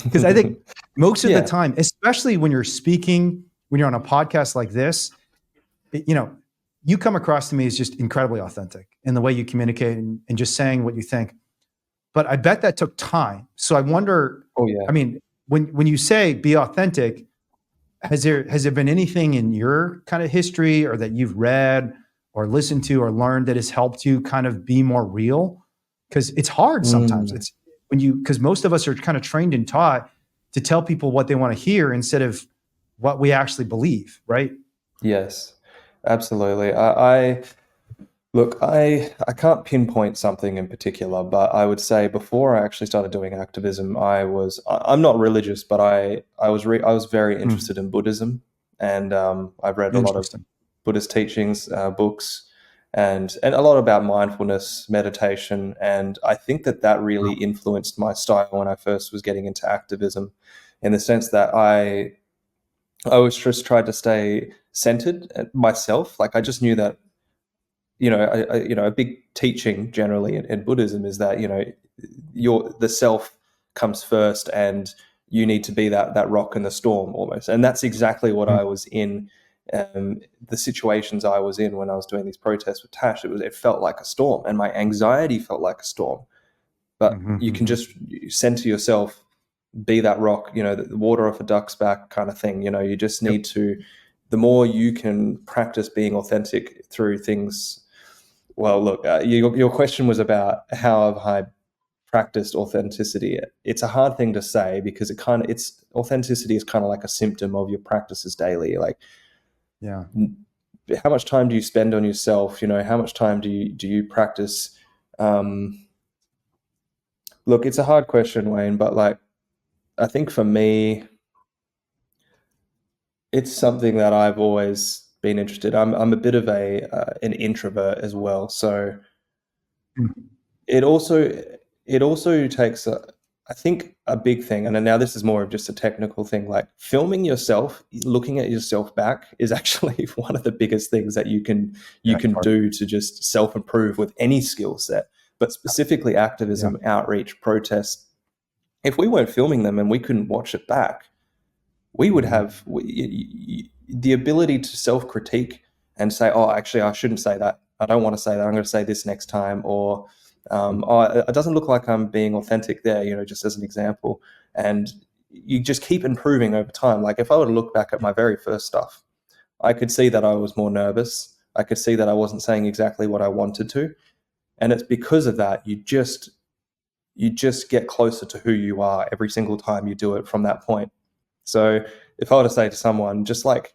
because I think most of the time, especially when you're speaking, when you're on a podcast like this, you come across to me as just incredibly authentic in the way you communicate and just saying what you think. But I bet that took time. So I wonder, I mean, when you say be authentic, has there been anything in your kind of history or that you've read or listened to or learned that has helped you kind of be more real? Because it's hard sometimes. It's because most of us are kind of trained and taught to tell people what they want to hear instead of what we actually believe, right? Yes, absolutely. I can't pinpoint something in particular, but I would say before I actually started doing activism, I'm not religious, but I was very interested in Buddhism, and I've read a lot of Buddhist teachings, books, and a lot about mindfulness, meditation, and I think that really influenced my style when I first was getting into activism, in the sense that I always just tried to stay centered myself. Like I just knew that, a big teaching generally in Buddhism is that, the self comes first and you need to be that rock in the storm almost. And that's exactly what I was in, the situations I was in when I was doing these protests with Tash. It felt like a storm and my anxiety felt like a storm. But you can just center yourself, be that rock, the water off a duck's back kind of thing. You just need to, the more you can practice being authentic through things. Well, look, your question was about how have I practiced authenticity. It's a hard thing to say because authenticity is kind of like a symptom of your practices daily. Like, how much time do you spend on yourself? How much time do you practice? Look, it's a hard question, Wayne, but like, I think for me, it's something that I've always been interested. I'm a bit of an introvert as well, so it also takes I think a big thing, and now this is more of just a technical thing. Like filming yourself, looking at yourself back, is actually one of the biggest things that you can do to just self-improve with any skill set, but specifically activism, outreach, protest. If we weren't filming them and we couldn't watch it back, we would have the ability to self-critique and say, oh, actually, I shouldn't say that. I don't want to say that. I'm going to say this next time. Or, it doesn't look like I'm being authentic there, just as an example. And you just keep improving over time. Like if I were to look back at my very first stuff, I could see that I was more nervous. I could see that I wasn't saying exactly what I wanted to. And it's because of that, you just get closer to who you are every single time you do it from that point. So if I were to say to someone, just like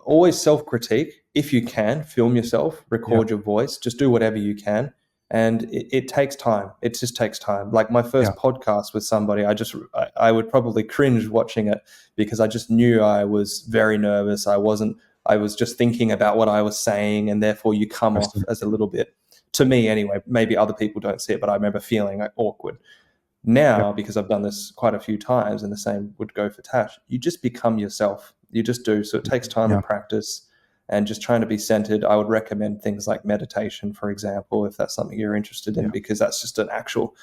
always self-critique, if you can, film yourself, record your voice, just do whatever you can. And it takes time. It just takes time. Like my first podcast with somebody, I would probably cringe watching it because I just knew I was very nervous. I was just thinking about what I was saying, and therefore you come off as a little bit, to me anyway, maybe other people don't see it, but I remember feeling like awkward. Now, because I've done this quite a few times, and the same would go for Tash, you just become yourself. You just do. So it takes time and practice. and just trying to be centered. I would recommend things like meditation, for example, if that's something you're interested in, because that's just an actual,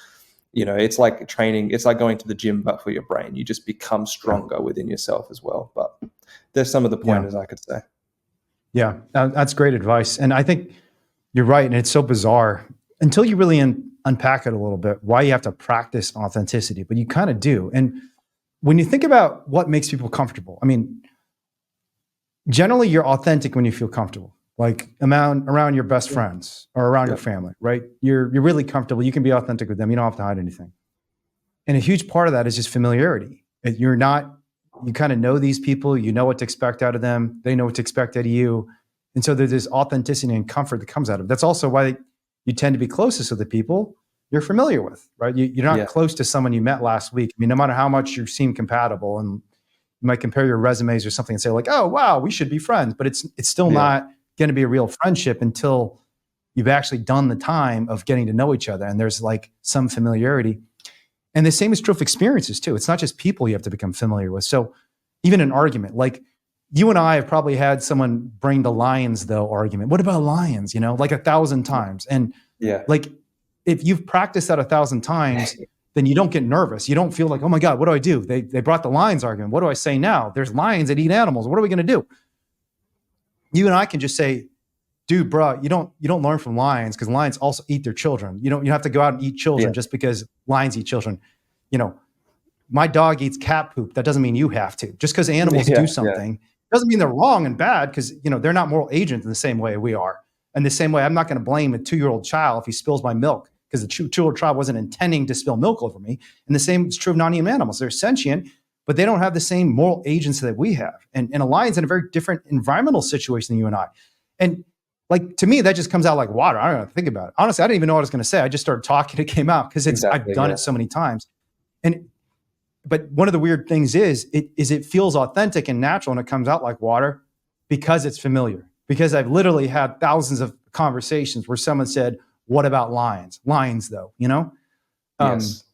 it's like training. It's like going to the gym, but for your brain. You just become stronger within yourself as well. But there's some of the pointers I could say. Yeah, that's great advice. And I think you're right. And it's so bizarre until you really unpack it a little bit, why you have to practice authenticity, but you kind of do. And when you think about what makes people comfortable, I mean, generally you're authentic when you feel comfortable, like around your best friends or around your family, right? You're really comfortable. You can be authentic with them. You don't have to hide anything. And a huge part of that is just familiarity. You kind of know these people, you know what to expect out of them. They know what to expect out of you. And so there's this authenticity and comfort that comes out of it. That's also why you tend to be closest with the people you're familiar with, right? You're not close to someone you met last week. I mean, no matter how much you seem compatible, and you might compare your resumes or something and say like, oh, wow, we should be friends. But it's still not going to be a real friendship until you've actually done the time of getting to know each other. And there's like some familiarity. And the same is true of experiences too. It's not just people you have to become familiar with. So even an argument, like you and I have probably had someone bring the lions though argument. What about lions? Like 1,000 times. And like, if you've practiced that 1,000 times, then you don't get nervous. You don't feel like, oh my God, what do I do? They brought the lions argument. What do I say now? There's lions that eat animals. What are we going to do? You and I can just say, dude, bro, you don't learn from lions because lions also eat their children. You have to go out and eat children just because lions eat children. My dog eats cat poop. That doesn't mean you have to. Just because animals do something doesn't mean they're wrong and bad, because they're not moral agents in the same way we are. And the same way, I'm not going to blame a 2-year-old child if he spills my milk, because the 2-year-old child wasn't intending to spill milk over me. And the same is true of non-human animals. They're sentient, but they don't have the same moral agents that we have. And a lion's in a very different environmental situation than you and I. And like, to me, that just comes out like water. I don't know how to think about it. Honestly, I didn't even know what I was going to say. I just started talking. It came out because I've done it so many times. But one of the weird things is it feels authentic and natural, and it comes out like water because it's familiar. Because I've literally had thousands of conversations where someone said, what about lions? Lions, though, Yes.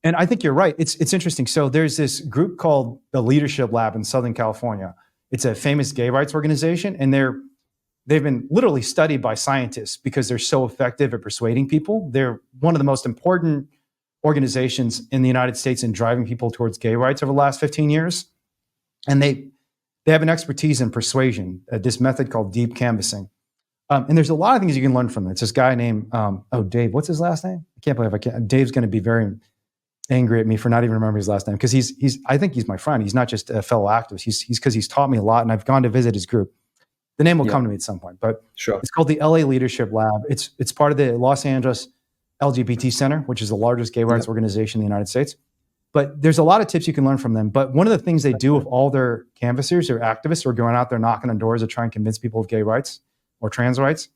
And I think you're right. It's interesting. So there's this group called the Leadership Lab in Southern California. It's a famous gay rights organization, and they've been literally studied by scientists because they're so effective at persuading people. They're one of the most important organizations in the United States in driving people towards gay rights over the last 15 years. And they have an expertise in persuasion, this method called deep canvassing. And there's a lot of things you can learn from it. It's this guy named, Dave, what's his last name? I can't believe Dave's going to be very angry at me for not even remembering his last name, because I think he's my friend. He's not just a fellow activist. He's because he's taught me a lot, and I've gone to visit his group. The name will come to me at some point, but it's called the LA Leadership Lab. It's part of the Los Angeles LGBT Center, which is the largest gay rights organization in the United States. But there's a lot of tips you can learn from them. But one of the things they do with all their canvassers or activists who are going out there knocking on doors to try and convince people of gay rights or trans rights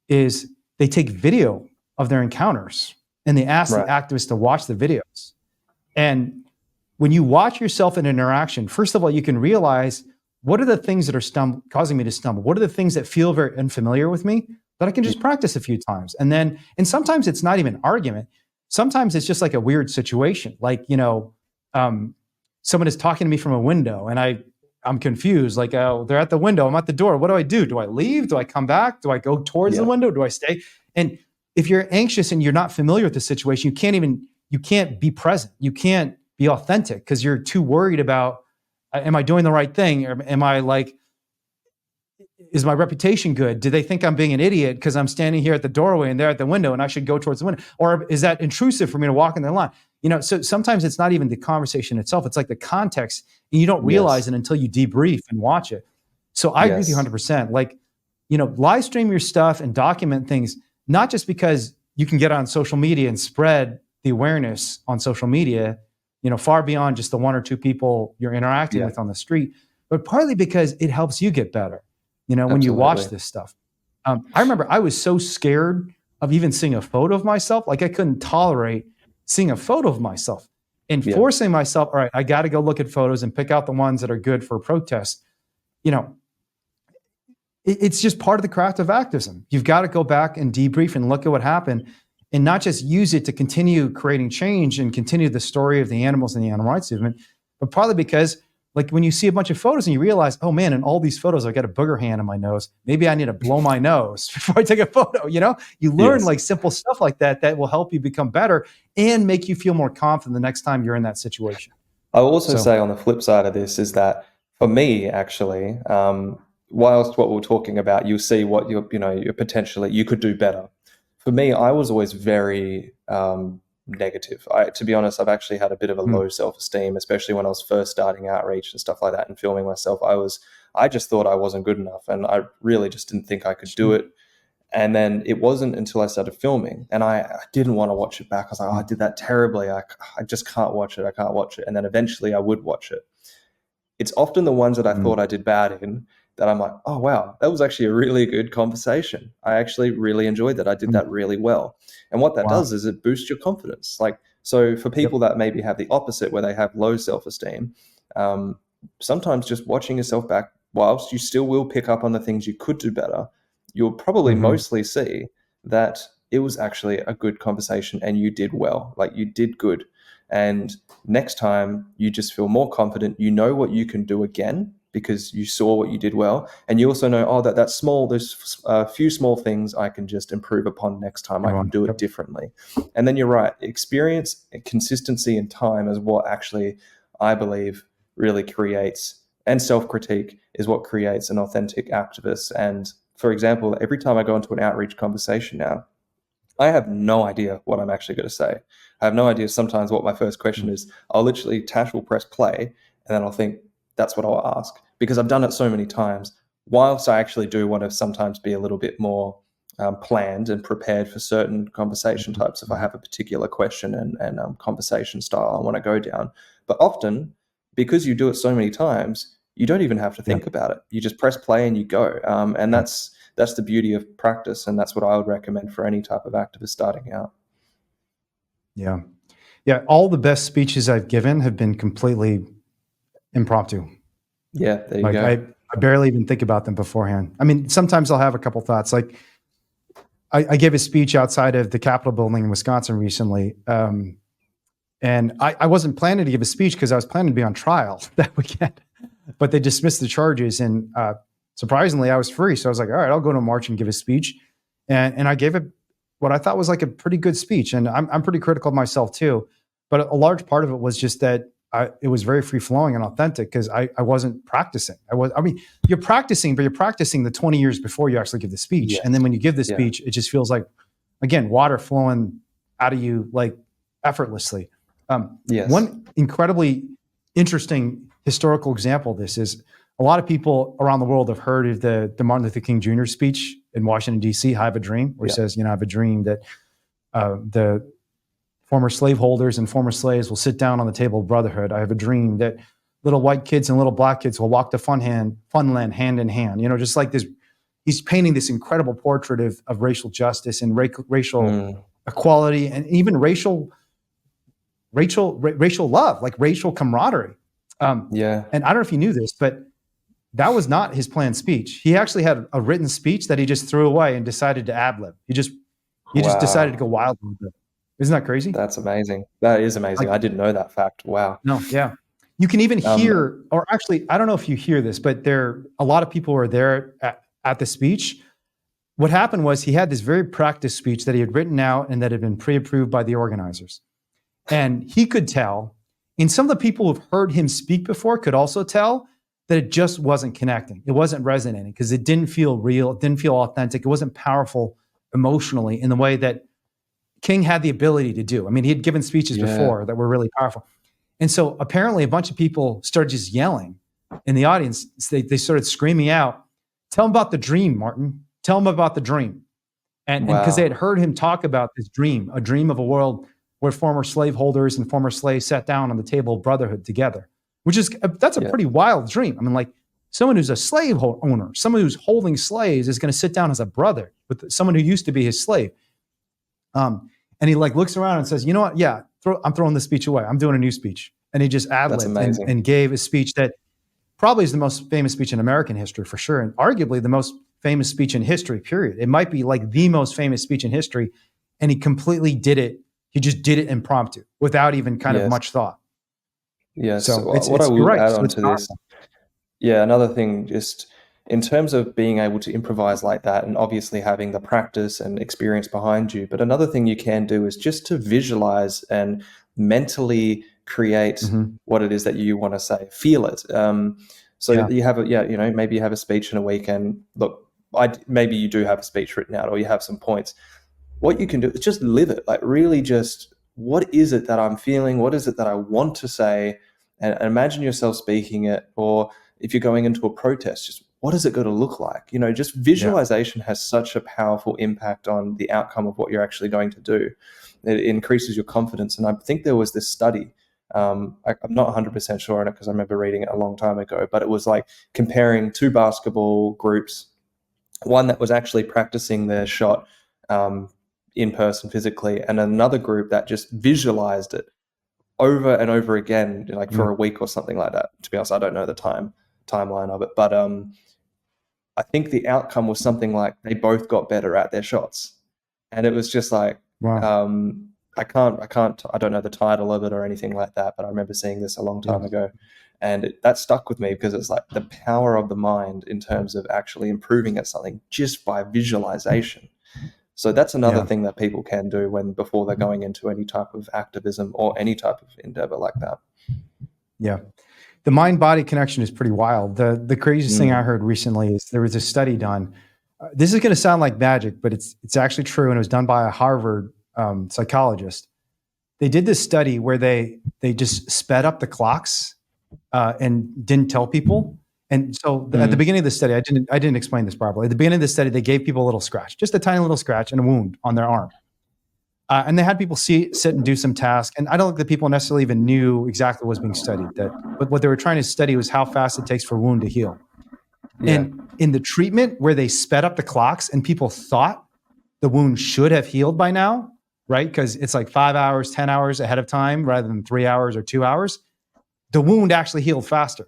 is they take video of their encounters and they ask the activists to watch the videos. And when you watch yourself in an interaction, first of all, you can realize, what are the things that are causing me to stumble? What are the things that feel very unfamiliar with me that I can just practice a few times? And sometimes it's not even an argument. Sometimes it's just like a weird situation. Like, someone is talking to me from a window and I'm confused. Like, oh, they're at the window. I'm at the door. What do I do? Do I leave? Do I come back? Do I go towards the window? Do I stay? And if you're anxious and you're not familiar with the situation, you can't be present. You can't be authentic because you're too worried about, am I doing the right thing? Or am I like, is my reputation good? Do they think I'm being an idiot because I'm standing here at the doorway and they're at the window and I should go towards the window? Or is that intrusive for me to walk in their line? So sometimes it's not even the conversation itself. It's like the context, and you don't realize it until you debrief and watch it. So I agree with you 100%. Like, live stream your stuff and document things, not just because you can get on social media and spread the awareness on social media, far beyond just the one or two people you're interacting with on the street, but partly because it helps you get better. When you watch this stuff. I remember I was so scared of even seeing a photo of myself. Like, I couldn't tolerate seeing a photo of myself and forcing myself, all right, I got to go look at photos and pick out the ones that are good for protest. It's just part of the craft of activism. You've got to go back and debrief and look at what happened and not just use it to continue creating change and continue the story of the animals and the animal rights movement, but partly because Like when you see a bunch of photos and you realize, oh man, in all these photos, I've got a booger hand in my nose. Maybe I need to blow my nose before I take a photo. You know, you learn like simple stuff like that will help you become better and make you feel more confident the next time you're in that situation. I will also say on the flip side of this is that for me, actually, whilst what we're talking about, you'll see what you're potentially, you could do better. For me, I was always very negative. To be honest, I've actually had a bit of a low self-esteem, especially when I was first starting outreach and stuff like that and filming myself. I just thought I wasn't good enough, and I really just didn't think I could do it. And then it wasn't until I started filming, and I didn't want to watch it back. I was like, oh, I did that terribly. I just can't watch it. I can't watch it. And then eventually I would watch it. It's often the ones that I thought I did bad in that I'm like, oh, wow, that was actually a really good conversation. I actually really enjoyed that. I did that really well. And what that does is it boosts your confidence. Like, so for people that maybe have the opposite, where they have low self-esteem, sometimes just watching yourself back, whilst you still will pick up on the things you could do better, you'll probably mostly see that it was actually a good conversation and you did well, like you did good. And next time you just feel more confident, you know what you can do again because you saw what you did well. And you also know, oh, that's small, there's a few small things I can just improve upon next time. I can do it differently. And then you're right, experience, consistency, and time is what actually I believe really creates, and self-critique is what creates an authentic activist. And for example, every time I go into an outreach conversation now, I have no idea what I'm actually going to say. I have no idea sometimes what my first question is. I'll literally, Tash will press play, and then I'll think, that's what I'll ask, because I've done it so many times. Whilst I actually do want to sometimes be a little bit more planned and prepared for certain conversation types if I have a particular question and conversation style I want to go down. But often, because you do it so many times, you don't even have to think about it. You just press play and you go. And that's the beauty of practice, and that's what I would recommend for any type of activist starting out. Yeah. All the best speeches I've given have been completely impromptu. Yeah, there you go. I barely even think about them beforehand. I mean, sometimes I'll have a couple thoughts. Like I gave a speech outside of the Capitol building in Wisconsin recently. And I wasn't planning to give a speech because I was planning to be on trial that weekend, but they dismissed the charges. And surprisingly, I was free. So I was like, all right, I'll go to a march and give a speech. And I gave what I thought was like a pretty good speech. And I'm pretty critical of myself too. But a large part of it was just that it was very free flowing and authentic because I wasn't practicing. You're practicing, but you're practicing the 20 years before you actually give the speech. And then when you give the speech, it just feels like, again, water flowing out of you like effortlessly. One incredibly interesting historical example of this is a lot of people around the world have heard of the Martin Luther King Jr. speech in Washington, D.C., I Have a Dream, where he says, I have a dream that the former slaveholders and former slaves will sit down on the table of brotherhood. I have a dream that little white kids and little black kids will walk to funland hand in hand. Just like this, he's painting this incredible portrait of racial justice and racial equality and even racial love, like racial camaraderie. And I don't know if you knew this, but that was not his planned speech. He actually had a written speech that he just threw away and decided to ad-lib. He just decided to go wild with it. Isn't that crazy? That's amazing. That is amazing. I didn't know that fact. Wow. No, yeah. You can even hear, or actually, I don't know if you hear this, but a lot of people were there at the speech. What happened was he had this very practiced speech that he had written out and that had been pre-approved by the organizers. And he could tell, and some of the people who've heard him speak before could also tell that it just wasn't connecting. It wasn't resonating because it didn't feel real. It didn't feel authentic. It wasn't powerful emotionally in the way that King had the ability to do. I mean, he had given speeches before that were really powerful. And so apparently a bunch of people started just yelling in the audience. They started screaming out, tell him about the dream, Martin. Tell him about the dream. And because they had heard him talk about this dream, a dream of a world where former slaveholders and former slaves sat down on the table of brotherhood together, that's a pretty wild dream. I mean, like someone who's a slave owner, someone who's holding slaves is going to sit down as a brother with someone who used to be his slave. And he looks around and says, you know what? Yeah, I'm throwing the speech away. I'm doing a new speech. And he just ad-libbed and gave a speech that probably is the most famous speech in American history for sure. And arguably the most famous speech in history, period. It might be like the most famous speech in history. And he completely did it. He just did it impromptu without even kind of much thought. Yes. So What I you're would right. add So on it's to this, powerful. yeah, another thing, just in terms of being able to improvise like that, and obviously having the practice and experience behind you, but another thing you can do is just to visualize and mentally create Hmm. what it is that you want to say, feel it. So Yeah. you have maybe you have a speech in a week, and look, maybe you do have a speech written out, or you have some points. What you can do is just live it, like really just, what is it that I'm feeling? What is it that I want to say? And imagine yourself speaking it, or if you're going into a protest, just what is it going to look like? Just Yeah. visualization has such a powerful impact on the outcome of what you're actually going to do. It increases your confidence. And I think there was this study, I'm not 100% sure on it because I remember reading it a long time ago, but it was like comparing two basketball groups, one that was actually practicing their shot um, in person physically, and another group that just visualized it over and over again, like for Mm. a week or something like that. To be honest, I don't know the timeline of it, but I think the outcome was something like they both got better at their shots, and it was just like, Wow. I don't know the title of it or anything like that, but I remember seeing this a long Yeah. time ago, and that stuck with me because it's like the power of the mind in terms of actually improving at something just by visualization. So that's another Yeah. thing that people can do before they're going into any type of activism or any type of endeavor like that. Yeah. The mind body connection is pretty wild. The craziest thing I heard recently is there was a study done. This is going to sound like magic, but it's actually true, and it was done by a Harvard psychologist. They did this study where they just sped up the clocks and didn't tell people. And so at the beginning of the study, I didn't explain this properly. At the beginning of the study, they gave people a little scratch, just a tiny little scratch and a wound on their arm. And they had people sit and do some task. And I don't think the people necessarily even knew exactly what was being studied. But what they were trying to study was how fast it takes for a wound to heal. Yeah. And in the treatment where they sped up the clocks and people thought the wound should have healed by now, right? Because it's like 5 hours, 10 hours ahead of time rather than 3 hours or 2 hours, the wound actually healed faster.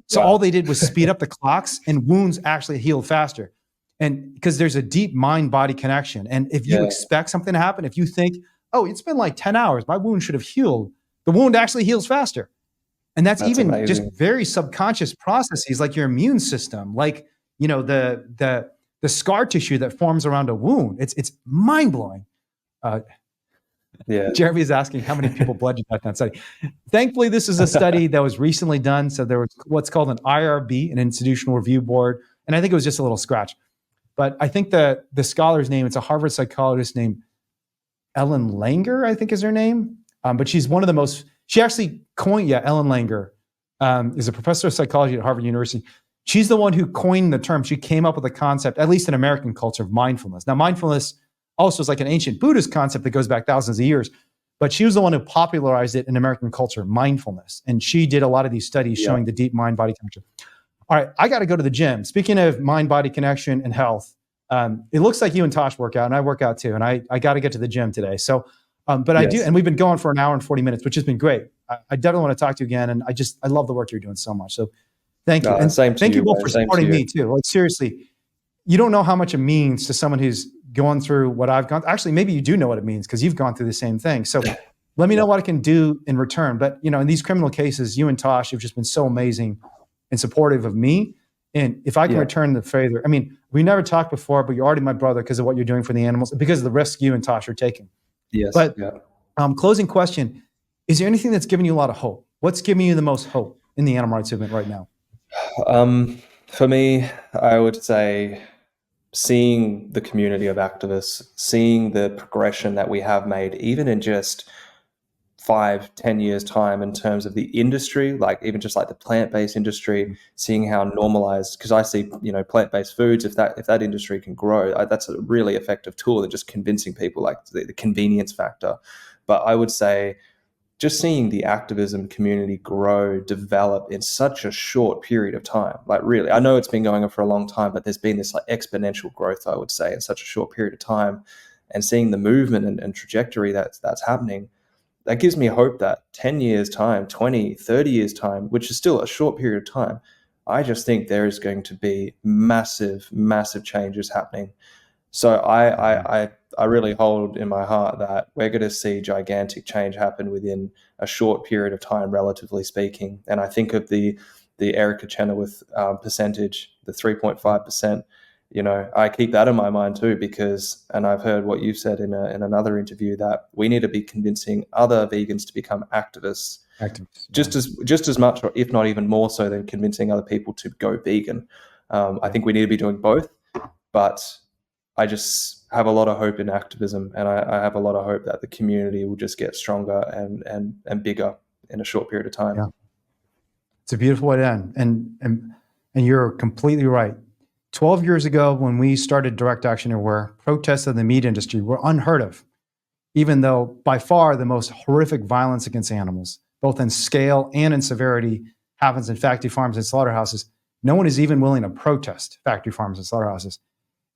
So all they did was speed up the clocks, and wounds actually healed faster. And because there's a deep mind body connection. And if you expect something to happen, if you think, oh, it's been like 10 hours, my wound should have healed, the wound actually heals faster. And that's even just amazing. very subconscious processes like your immune system, like, the scar tissue that forms around a wound. It's mind blowing. Yeah. Jeremy is asking how many people bled to death in that study. Thankfully, this is a study that was recently done. So there was what's called an IRB, an institutional review board. And I think it was just a little scratch. But I think the scholar's name, it's a Harvard psychologist named Ellen Langer, I think is her name. But she's one of the most, she actually coined, Ellen Langer is a professor of psychology at Harvard University. She's the one who coined the term. She came up with the concept, at least in American culture, of mindfulness. Now, mindfulness also is like an ancient Buddhist concept that goes back thousands of years. But she was the one who popularized it in American culture, mindfulness. And she did a lot of these studies showing the deep mind-body connection. All right, I got to go to the gym. Speaking of mind-body connection and health, it looks like you and Tosh work out, and I work out too. And I got to get to the gym today. So, but I do, and we've been going for an hour and 40 minutes, which has been great. I definitely want to talk to you again. And I love the work you're doing so much. So thank you. And Same to thank you you, both man. for Same to supporting you. me too. Like seriously, you don't know how much it means to someone who's going through what I've gone. Actually, maybe you do know what it means because you've gone through the same thing. So let me know what I can do in return. But in these criminal cases, you and Tosh have just been so amazing and supportive of me. And if I can return the favor, I mean, we never talked before, but you're already my brother because of what you're doing for the animals, because of the risk you and Tosh are taking. Yes. But closing question, is there anything that's giving you a lot of hope? What's giving you the most hope in the animal rights movement right now? For me, I would say seeing the community of activists, seeing the progression that we have made, even in just 5-10 years time in terms of the industry, like even just like the plant-based industry, seeing how normalized, because I see, plant-based foods, if that industry can grow, that's a really effective tool in just convincing people, like the convenience factor. But I would say just seeing the activism community grow, develop in such a short period of time, like really, I know it's been going on for a long time, but there's been this like exponential growth, I would say, in such a short period of time, and seeing the movement and trajectory that's happening, that gives me hope that 10 years time, 20, 30 years time, which is still a short period of time, I just think there is going to be massive, massive changes happening. So I really hold in my heart that we're going to see gigantic change happen within a short period of time, relatively speaking. And I think of the Erica Chenoweth percentage, the 3.5%. I keep that in my mind too, because, and I've heard what you've said in another interview, that we need to be convincing other vegans to become activists. Just as much, or if not even more so, than convincing other people to go vegan. I think we need to be doing both, but I just have a lot of hope in activism, and I have a lot of hope that the community will just get stronger and bigger in a short period of time. Yeah. It's a beautiful way to end. And you're completely right. 12 years ago, when we started Direct Action Aware, protests in the meat industry were unheard of, even though by far the most horrific violence against animals, both in scale and in severity, happens in factory farms and slaughterhouses. No one is even willing to protest factory farms and slaughterhouses.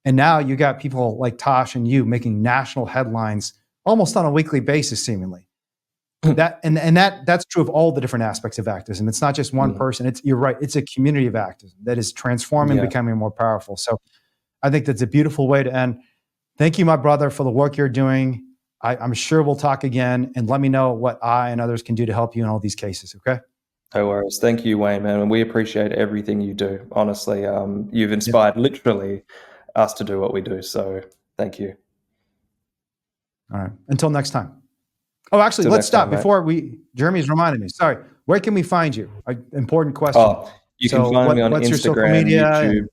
And now you got people like Tash and you making national headlines almost on a weekly basis, seemingly. That's true of all the different aspects of activism. It's not just one person. You're right. It's a community of activism that is transforming, becoming more powerful. So I think that's a beautiful way to end. Thank you, my brother, for the work you're doing. I'm sure we'll talk again, and let me know what I and others can do to help you in all these cases. Okay. No worries. Thank you, Wayne, man. And we appreciate everything you do. Honestly, you've inspired literally us to do what we do. So thank you. All right. Until next time. Oh, actually, let's stop before Jeremy's reminded me. Sorry. Where can we find you? Important question. Oh, you can find me on what's Instagram, your social media,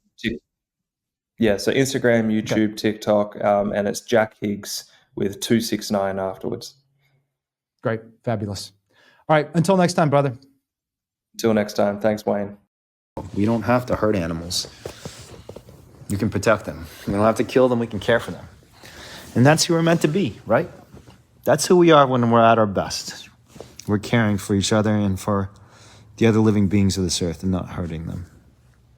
YouTube. So Instagram, YouTube, TikTok, and it's Jack Higgs with 269 afterwards. Great. Fabulous. All right. Until next time, brother. Until next time. Thanks, Wayne. We don't have to hurt animals. You can protect them. We don't have to kill them. We can care for them. And that's who we're meant to be, right? That's who we are when we're at our best. We're caring for each other and for the other living beings of this earth and not hurting them.